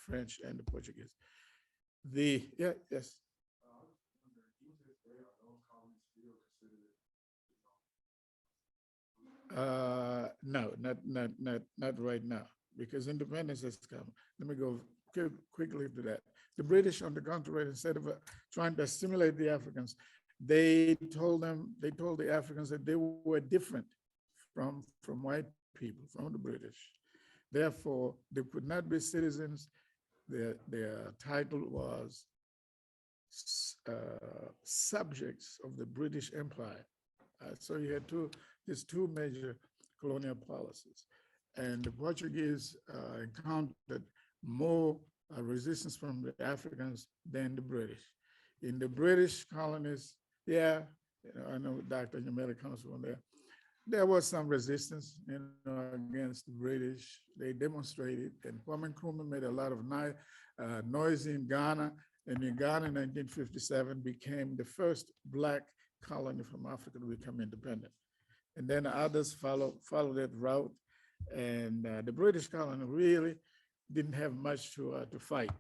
French and the Portuguese. Yes. No, not right now, because independence has come. Let me go quickly to that. The British, on the contrary, instead of trying to assimilate the Africans, they told the Africans that they were different from white people, from the British. Therefore, they could not be citizens. Their title was subjects of the British Empire. So you had these two major colonial policies. And the Portuguese encountered more resistance from the Africans than the British. In the British colonies, I know Dr. Yamela comes from there. There was some resistance, against the British. They demonstrated, and Kwame Nkrumah made a lot of noise in Ghana. And in Ghana in 1957 became the first Black colony from Africa to become independent. And then others followed that route. And the British colony really didn't have much to fight.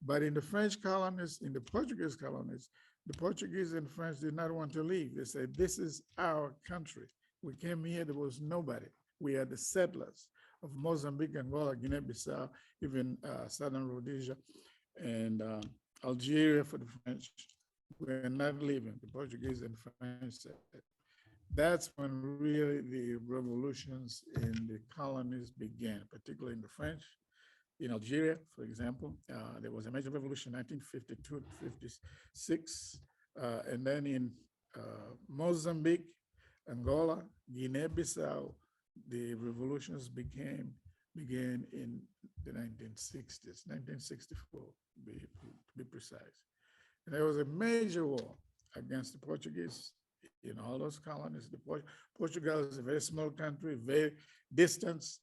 But in the French colonies, in the Portuguese colonies, the Portuguese and French did not want to leave. They said, this is our country. We came here, there was nobody. We are the settlers of Mozambique, Angola, Guinea-Bissau, even Southern Rhodesia, and Algeria for the French. We're not leaving, the Portuguese and French said. That's when really the revolutions in the colonies began, particularly in the French. In Algeria, for example, there was a major revolution in 1952 to 56. And then in Mozambique, Angola, Guinea-Bissau, the revolutions began in the 1960s, 1964 to be precise. And there was a major war against the Portuguese in all those colonies. Portugal is a very small country, very distant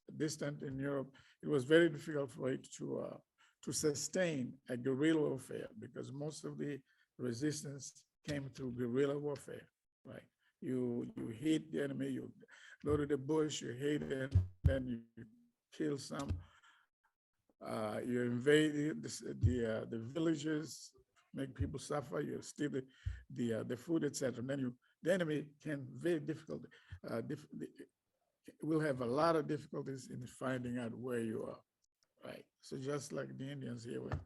in Europe. It was very difficult for it to sustain a guerrilla warfare because most of the resistance came through guerrilla warfare, right? You hit the enemy, you go to the bush, you hit it, then you kill some. You invade the villages, make people suffer, you steal the food, etc. And then the enemy can very difficult, will have a lot of difficulties in finding out where you are, right? So just like the Indians here, when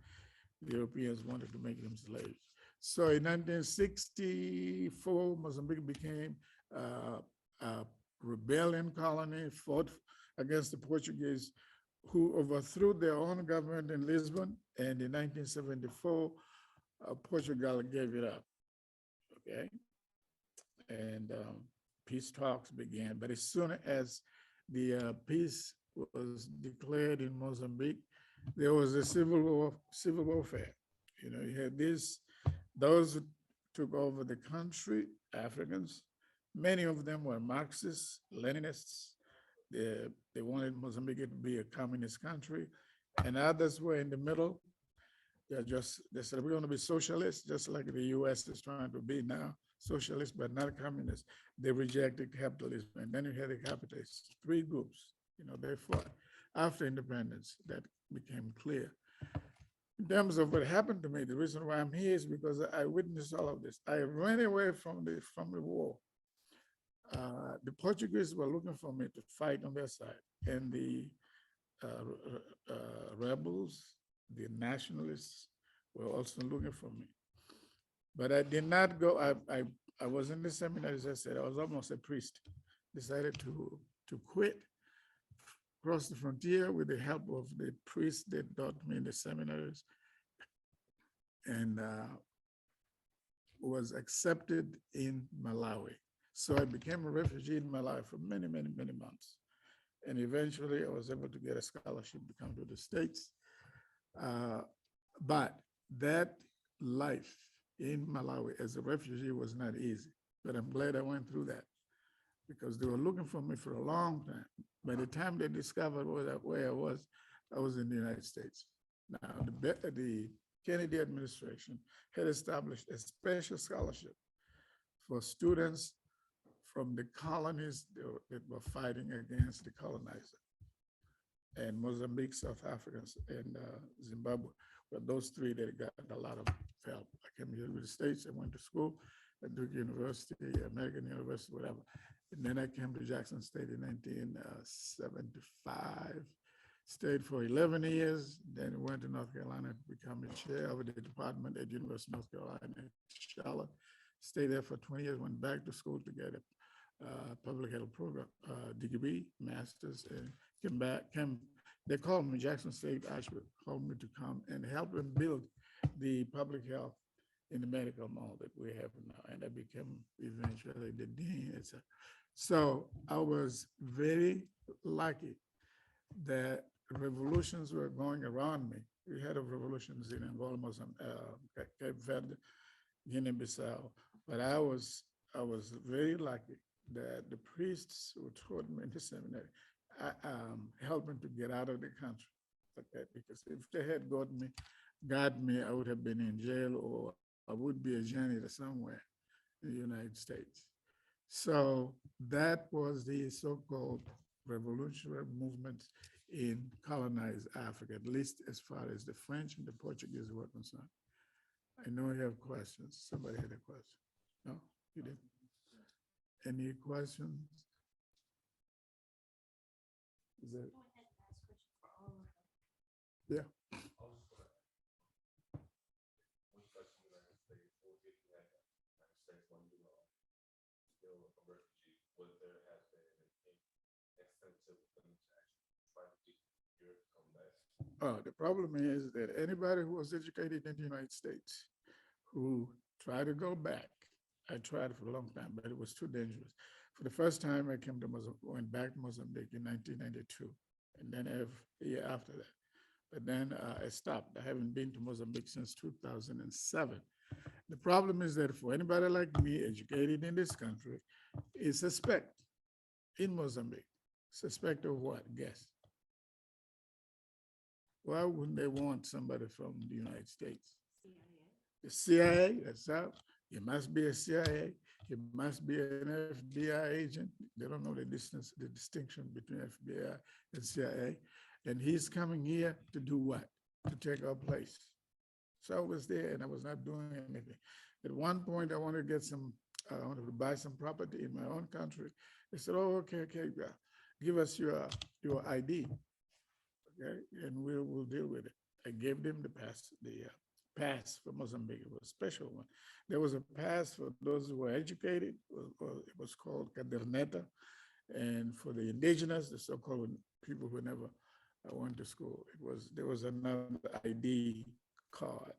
the Europeans wanted to make them slaves. So in 1964, Mozambique became a rebellion colony, fought against the Portuguese, who overthrew their own government in Lisbon. And in 1974, Portugal gave it up, okay? And peace talks began. But as soon as the peace was declared in Mozambique, there was a civil warfare. You know, you had those who took over the country, Africans. Many of them were Marxists, Leninists. They wanted Mozambique to be a communist country, and others were in the middle. They said, we're going to be socialists, just like the US is trying to be now, socialist, but not communist. They rejected capitalism. And then you had the capitalists, three groups, you know, they fought. After independence, that became clear. In terms of what happened to me, the reason why I'm here is because I witnessed all of this. I ran away from the war. The Portuguese were looking for me to fight on their side, and the rebels, the nationalists, were also looking for me. But I did not go. I was in the seminary, as I said. I was almost a priest. Decided to quit, cross the frontier with the help of the priests that taught me in the seminaries, and was accepted in Malawi. So I became a refugee in Malawi for many, many, many months. And eventually I was able to get a scholarship to come to the States. But that life in Malawi as a refugee was not easy. But I'm glad I went through that, because they were looking for me for a long time. By the time they discovered where I was in the United States. Now, the Kennedy administration had established a special scholarship for students from the colonies that were fighting against the colonizer. And Mozambique, South Africa, and Zimbabwe were those three that got a lot of help. I came here to the States, I went to school at Duke University, American University, whatever. And then I came to Jackson State in 1975, stayed for 11 years, then went to North Carolina to become the chair of the department at University of North Carolina in Charlotte. Stayed there for 20 years, went back to school to get a public health program, degree, master's, and they called me, Jackson State Ashford called me to come and help them build the public health in the medical model that we have now. And I became eventually the dean, etc. So I was very lucky that revolutions were going around me. We had revolutions in Angola, Cape Verde, Guinea-Bissau, but I was very lucky that the priests who taught me in the seminary helped me to get out of the country. Okay, because if they had got me, I would have been in jail, or I would be a janitor somewhere in the United States. So that was the so-called revolutionary movement in colonized Africa, at least as far as the French and the Portuguese were concerned. I know you have questions. Somebody had a question. No, you didn't. Any questions? Is there? Yeah. The problem is that anybody who was educated in the United States who tried to go back, I tried for a long time, but it was too dangerous. For the first time, I went back to Mozambique in 1992, and then a year after that. But then I stopped. I haven't been to Mozambique since 2007. The problem is that for anybody like me, educated in this country, is suspect in Mozambique. Suspect of what? Guess. Why wouldn't they want somebody from the United States? The CIA, that's out. You must be a CIA. You must be an FBI agent. They don't know the distinction between FBI and CIA. And he's coming here to do what? To take our place. So I was there and I was not doing anything. At one point, I wanted to get I wanted to buy some property in my own country. They said, "Oh, okay, give us your ID, okay, and we'll deal with it." I gave them the pass for Mozambique. It was a special one. There was a pass for those who were educated. It was called caderneta, and for the indigenous, the so-called people who never went to school, there was another ID card,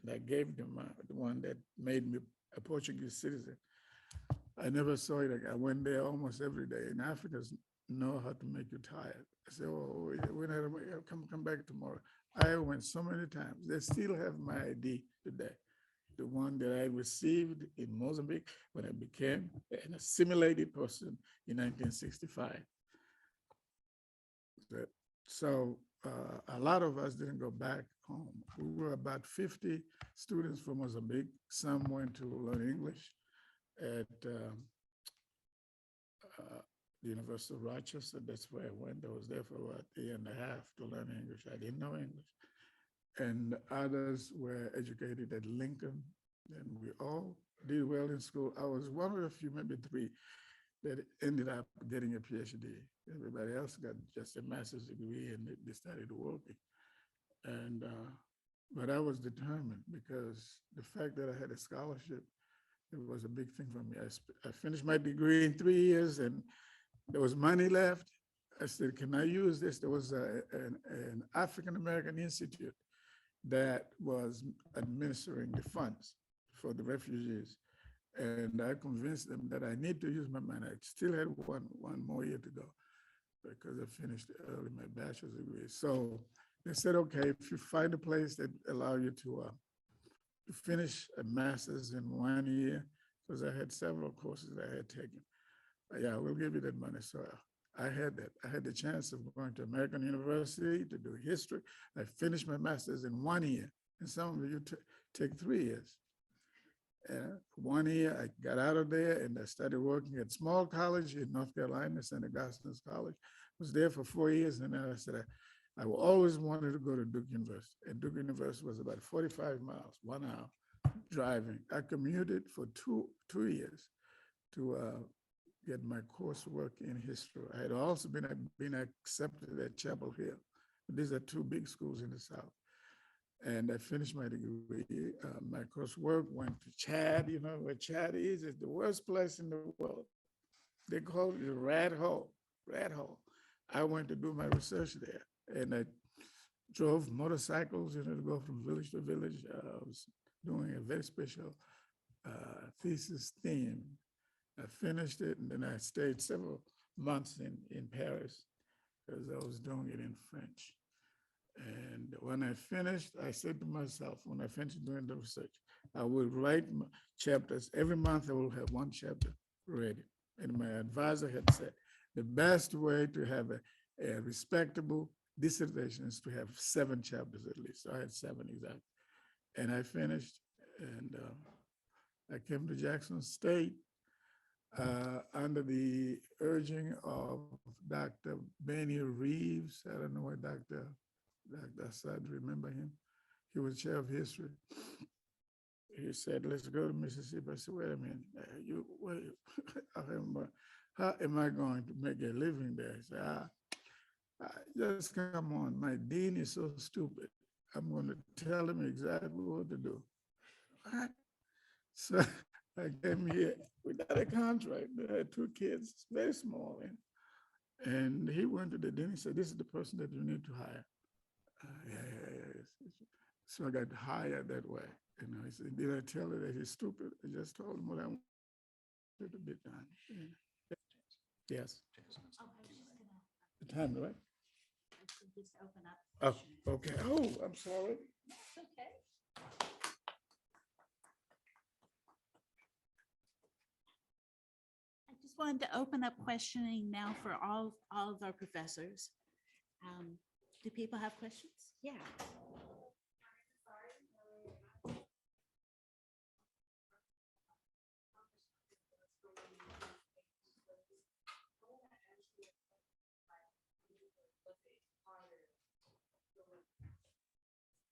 and I gave them the one that made me a Portuguese citizen. I never saw it. I went there almost every day. And Africans know how to make you tired. I said, "Oh, when I come back tomorrow." I went so many times. They still have my ID today. The one that I received in Mozambique when I became an assimilated person in 1965. So a lot of us didn't go back home. We were about 50 students from Mozambique. Some went to learn English at the University of Rochester. That's where I went. I was there for about a year and a half to learn English. I didn't know English. And others were educated at Lincoln, and we all did well in school. I was one of the few, maybe three, that ended up getting a PhD. Everybody else got just a master's degree and they started working. And but I was determined because the fact that I had a scholarship, it was a big thing for me. I finished my degree in 3 years and there was money left. I said, "Can I use this?" There was an African-American institute that was administering the funds for the refugees. And I convinced them that I need to use my money. I still had one more year to go because I finished early my bachelor's degree. So they said, "Okay, if you find a place that allow you to finish a master's in 1 year," because I had several courses I had taken, "yeah, we'll give you that money." So I had that. I had the chance of going to American University to do history. I finished my master's in 1 year, and some of you take 3 years. 1 year, I got out of there and I started working at small college in North Carolina, St. Augustine's College. Was there for 4 years, and then I said I always wanted to go to Duke University. And Duke University was about 45 miles, 1 hour driving. I commuted for two years to get my coursework in history. I had also been accepted at Chapel Hill. These are two big schools in the South. And I finished my degree. My coursework went to Chad. You know where Chad is? It's the worst place in the world. They call it the rat hole. Rat hole. I went to do my research there, and I drove motorcycles, to go from village to village. I was doing a very special thesis theme. I finished it, and then I stayed several months in Paris because I was doing it in French. And when I finished, I said to myself, when I finished doing the research, I will write chapters. Every month I will have one chapter ready. And my advisor had said, the best way to have a respectable dissertation is to have 7 chapters at least. So I had 7 exactly. And I finished, and I came to Jackson State under the urging of Dr. Benny Reeves. I don't know what Dr. Assad, remember him? He was chair of history. He said, "Let's go to Mississippi." I said, "Wait a minute, how am I going to make a living there?" He said, "Just come on, my dean is so stupid. I'm going to tell him exactly what to do." What? So I came here without a contract. I had 2 kids, very small. And he went to the dean and said, "This is the person that you need to hire." Yeah. So I got hired that way. He said, "Did I tell her that he's stupid?" I just told him what I wanted to be done. Yeah. Yes. The time, right? Just open up. Oh, okay. Oh, I'm sorry. Okay. I just wanted to open up questioning now for all of our professors. Do people have questions? Yeah.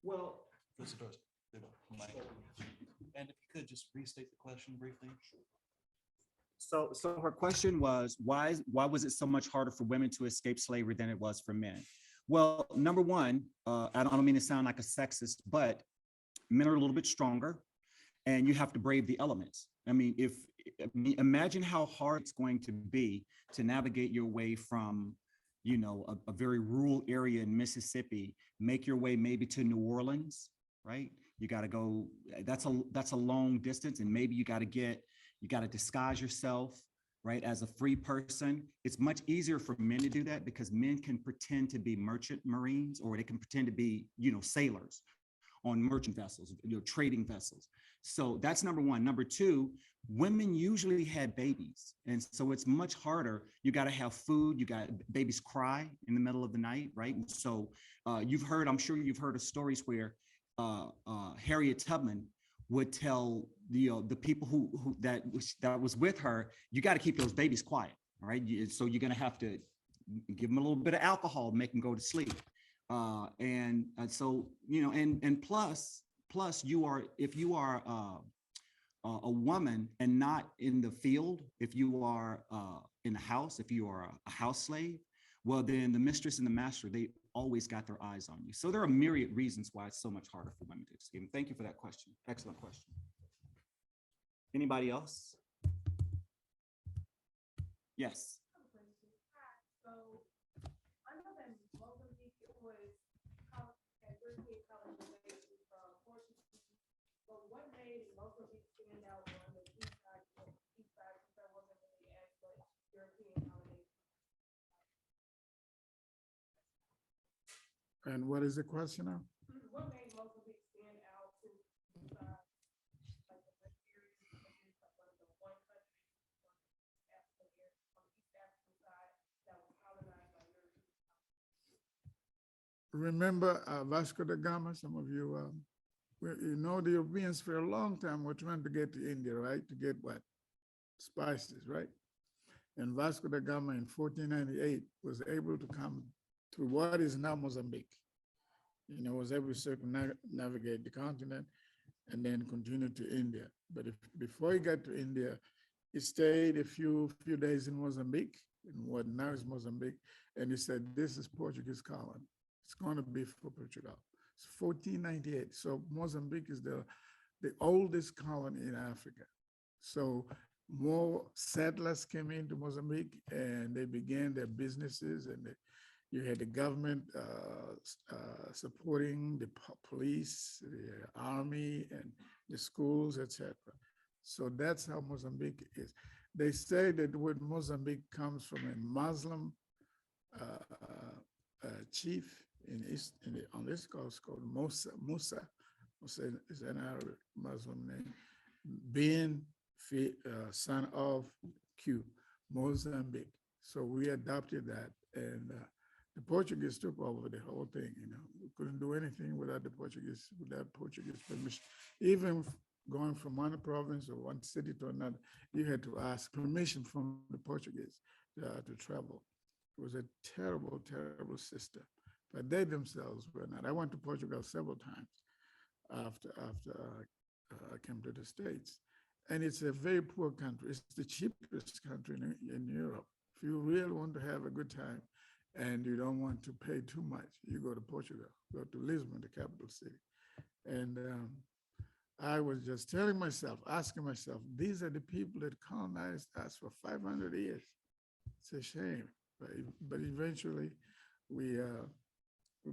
Well, And if you could just restate the question briefly. So her question was, why was it so much harder for women to escape slavery than it was for men? Well, number one, I don't mean to sound like a sexist, but men are a little bit stronger, and you have to brave the elements. I mean, imagine how hard it's going to be to navigate your way from, a very rural area in Mississippi, make your way maybe to New Orleans, right? You got to go. That's a long distance, and maybe you got to disguise yourself, right, as a free person. It's much easier for men to do that because men can pretend to be merchant marines, or they can pretend to be, sailors on merchant vessels, trading vessels. So that's number one. Number two, women usually had babies. And so it's much harder. You got to have food. You got babies cry in the middle of the night, right? And so I'm sure you've heard of stories where Harriet Tubman would tell the people that was with her, you got to keep those babies quiet, all right? So you're going to have to give them a little bit of alcohol, make them go to sleep. And so, and plus if you are a woman and not in the field, if you are in the house, if you are a house slave, well, then the mistress and the master, they always got their eyes on you. So there are myriad reasons why it's so much harder for women to escape. And thank you for that question. Excellent question. Anybody else? Yes. So I know that Mozambique was had European colonization from Portuguese, but what made Mozambique stand out on the east side, since there wasn't really as much European colonization? And what is the question now? What made Mozambique stand out to like the Nigerians against like one of the one country on African on the East African side that was colonized by Europeans? Remember Vasco da Gama? Some of you, the Europeans for a long time were trying to get to India, right? To get what? Spices, right? And Vasco da Gama in 1498 was able to come to what is now Mozambique. Was able to circumnavigate the continent and then continue to India. But before he got to India, he stayed a few days in Mozambique, in what now is Mozambique, and he said, this is Portuguese colony. It's going to be for Portugal. It's 1498. So Mozambique is the oldest colony in Africa. So more settlers came into Mozambique and they began their businesses, and you had the government supporting the police, the army, and the schools, etc. So that's how Mozambique is. They say that the word Mozambique comes from a Muslim chief on this coast called Musa. Musa is an Arabic Muslim name. Being son of Q, Mozambique. So we adopted that, and the Portuguese took over the whole thing. We couldn't do anything without Portuguese permission. Even going from one province or one city to another, you had to ask permission from the Portuguese to travel. It was a terrible, terrible system, but they themselves were not. I went to Portugal several times after I came to the States, and it's a very poor country. It's the cheapest country in Europe. If you really want to have a good time and you don't want to pay too much, you go to Portugal, go to Lisbon, the capital city. And I was just asking myself, these are the people that colonized us for 500 years. It's a shame, but eventually we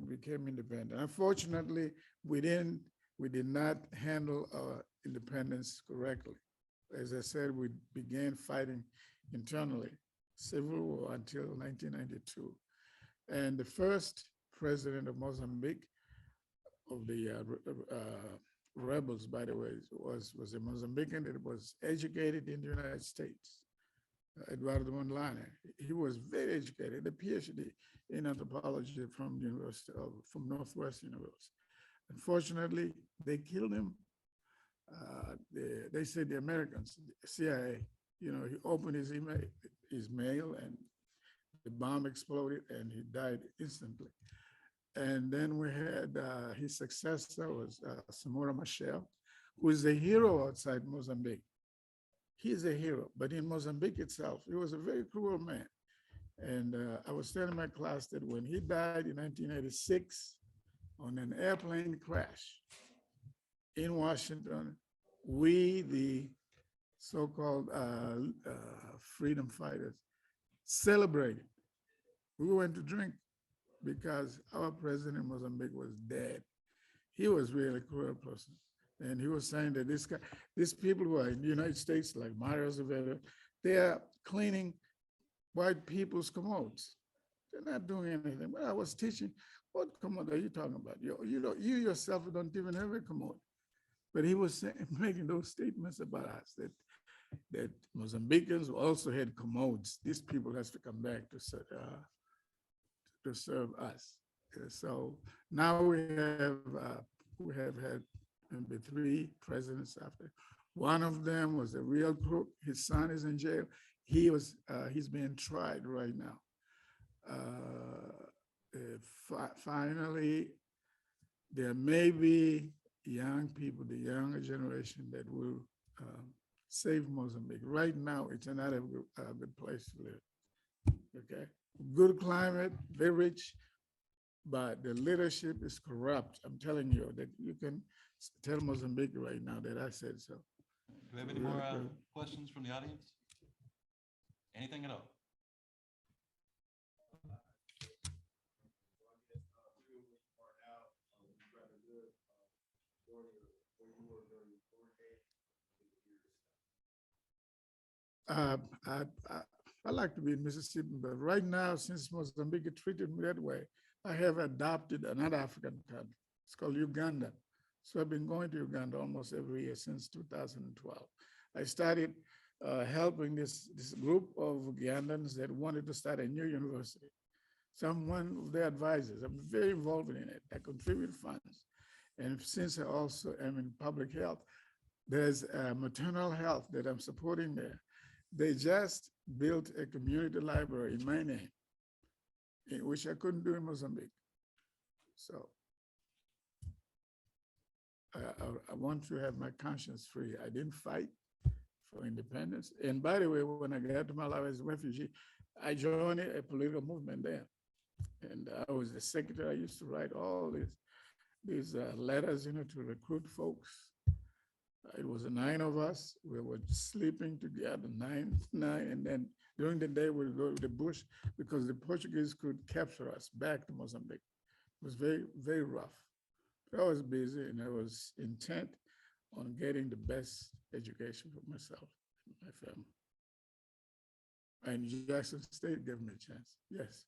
became independent. Unfortunately, we did not handle our independence correctly. As I said, we began fighting internally, civil war until 1992. And the first president of Mozambique, of the rebels, by the way, was a Mozambican that was educated in the United States, Eduardo Mondlane. He was very educated, a PhD in anthropology from Northwest University. Unfortunately, they killed him. They said the Americans, CIA, he opened his mail and the bomb exploded and he died instantly. And then we had his successor was Samora Machel. who is a hero outside Mozambique. He is a hero, but in Mozambique itself, he was a very cruel man. And I was telling my class that when he died in 1986 on an airplane crash in Washington, we, the so-called freedom fighters, celebrated. We went to drink because our president in Mozambique was dead. He was really a cruel person. And he was saying that these people who are in the United States, like Mario Azevedo, they are cleaning white people's commodes. They're not doing anything. Well, I was teaching, what commode are you talking about? You yourself don't even have a commode. But he was making those statements about us that Mozambicans also had commodes. These people has to come back to serve us. So now we have had maybe 3 presidents after. One of them was a real crook. His son is in jail. He's being tried right now. Finally, there may be young people, the younger generation that will save Mozambique. Right now, it's not a good place to live. Okay, good climate, very rich, but the leadership is corrupt. I'm telling you that you can tell Mozambique right now that I said so. Do we have any more questions from the audience? Anything at all? I, I like to be in Mississippi, but right now, since Mozambique treated me that way, I have adopted another African country. It's called Uganda. So I've been going to Uganda almost every year since 2012. I started helping this group of Ugandans that wanted to start a new university. So I'm one of their advisors. I'm very involved in it. I contribute funds. And since I also am in public health, there's maternal health that I'm supporting there. They just built a community library in my name, which I couldn't do in Mozambique. So I want to have my conscience free. I didn't fight for independence. And by the way, when I got to Malawi as a refugee, I joined a political movement there. And I was the secretary. I used to write all these letters, to recruit folks. It was 9 of us. We were sleeping together, nine, and then during the day we'd go to the bush because the Portuguese could capture us back to Mozambique. It was very, very rough. But I was busy and I was intent on getting the best education for myself and my family. And Jackson State gave me a chance. Yes.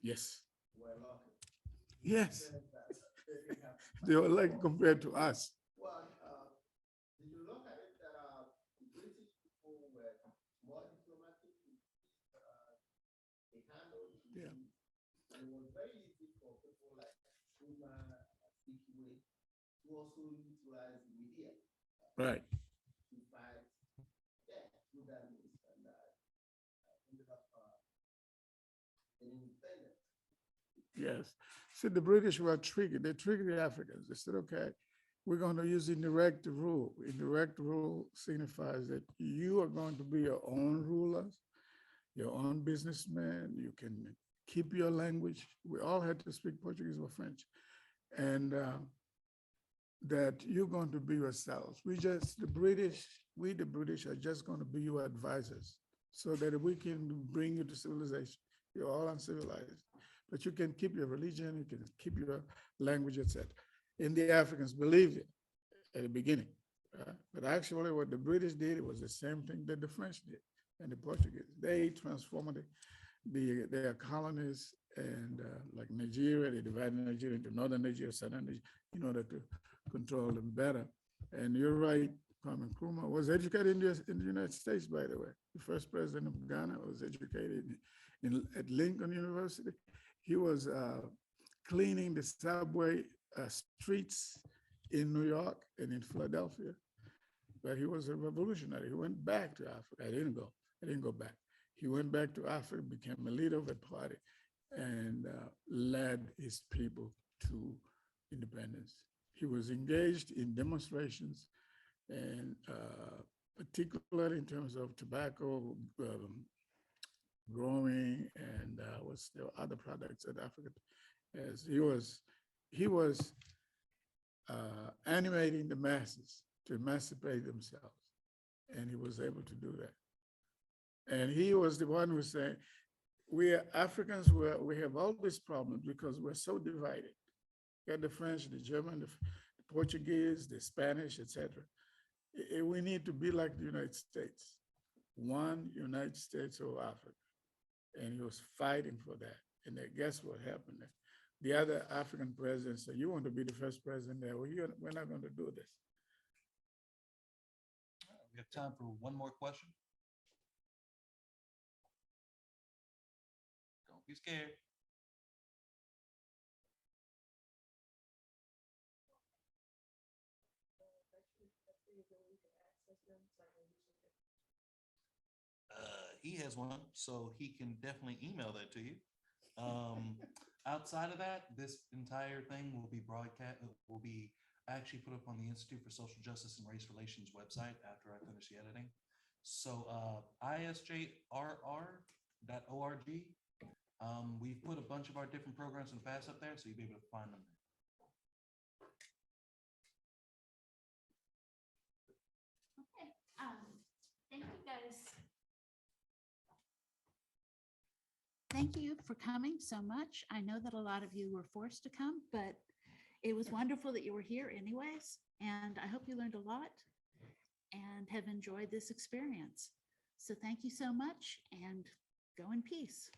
Yes. Yes. They were like compared to us. Well, did you look at it that the British people were more diplomatic? They handled it. Yeah. And it was very easy for people like Schumann, Sikiwe, to also utilize the media. Right. To fight, through that means, and ended up getting independent. Yes. See, the British were tricky. They tricked the Africans. They said, okay, we're going to use indirect rule. Indirect rule signifies that you are going to be your own rulers, your own businessman. You can keep your language. We all had to speak Portuguese or French. And that you're going to be yourselves. We, the British are just going to be your advisors so that we can bring you to civilization. You're all uncivilized, but you can keep your religion, you can keep your language, etc. And the Africans believed it at the beginning. But actually what the British did, it was the same thing that the French did and the Portuguese. They transformed their colonies and like Nigeria, they divided Nigeria into northern Nigeria, southern Nigeria, in order to control them better. And you're right, Kwame Nkrumah was educated in the United States, by the way. The first president of Ghana was educated at Lincoln University. He was cleaning the subway streets in New York and in Philadelphia. But he was a revolutionary. He went back to Africa. I didn't go back. He went back to Africa, became a leader of a party, and led his people to independence. He was engaged in demonstrations and particularly in terms of tobacco growing and what's the other products that Africa has. He was animating the masses to emancipate themselves, and he was able to do that. And he was the one who said, we are Africans, we have all these problems because we're so divided. You got the French, the German, the Portuguese, the Spanish, etc. We need to be like the United States, one United States of Africa. And he was fighting for that. And then guess what happened? The other African presidents said, you want to be the first president there? Well, we're not going to do this. We have time for one more question. Don't be scared. He has one, so he can definitely email that to you. Outside of that, this entire thing will be will be actually put up on the Institute for Social Justice and Race Relations website after I finish the editing. So isjrr.org. We've put a bunch of our different programs in the past up there, so you'll be able to find them there. Okay, thank you guys. Thank you for coming so much. I know that a lot of you were forced to come, but it was wonderful that you were here anyways. And I hope you learned a lot and have enjoyed this experience. So thank you so much and go in peace.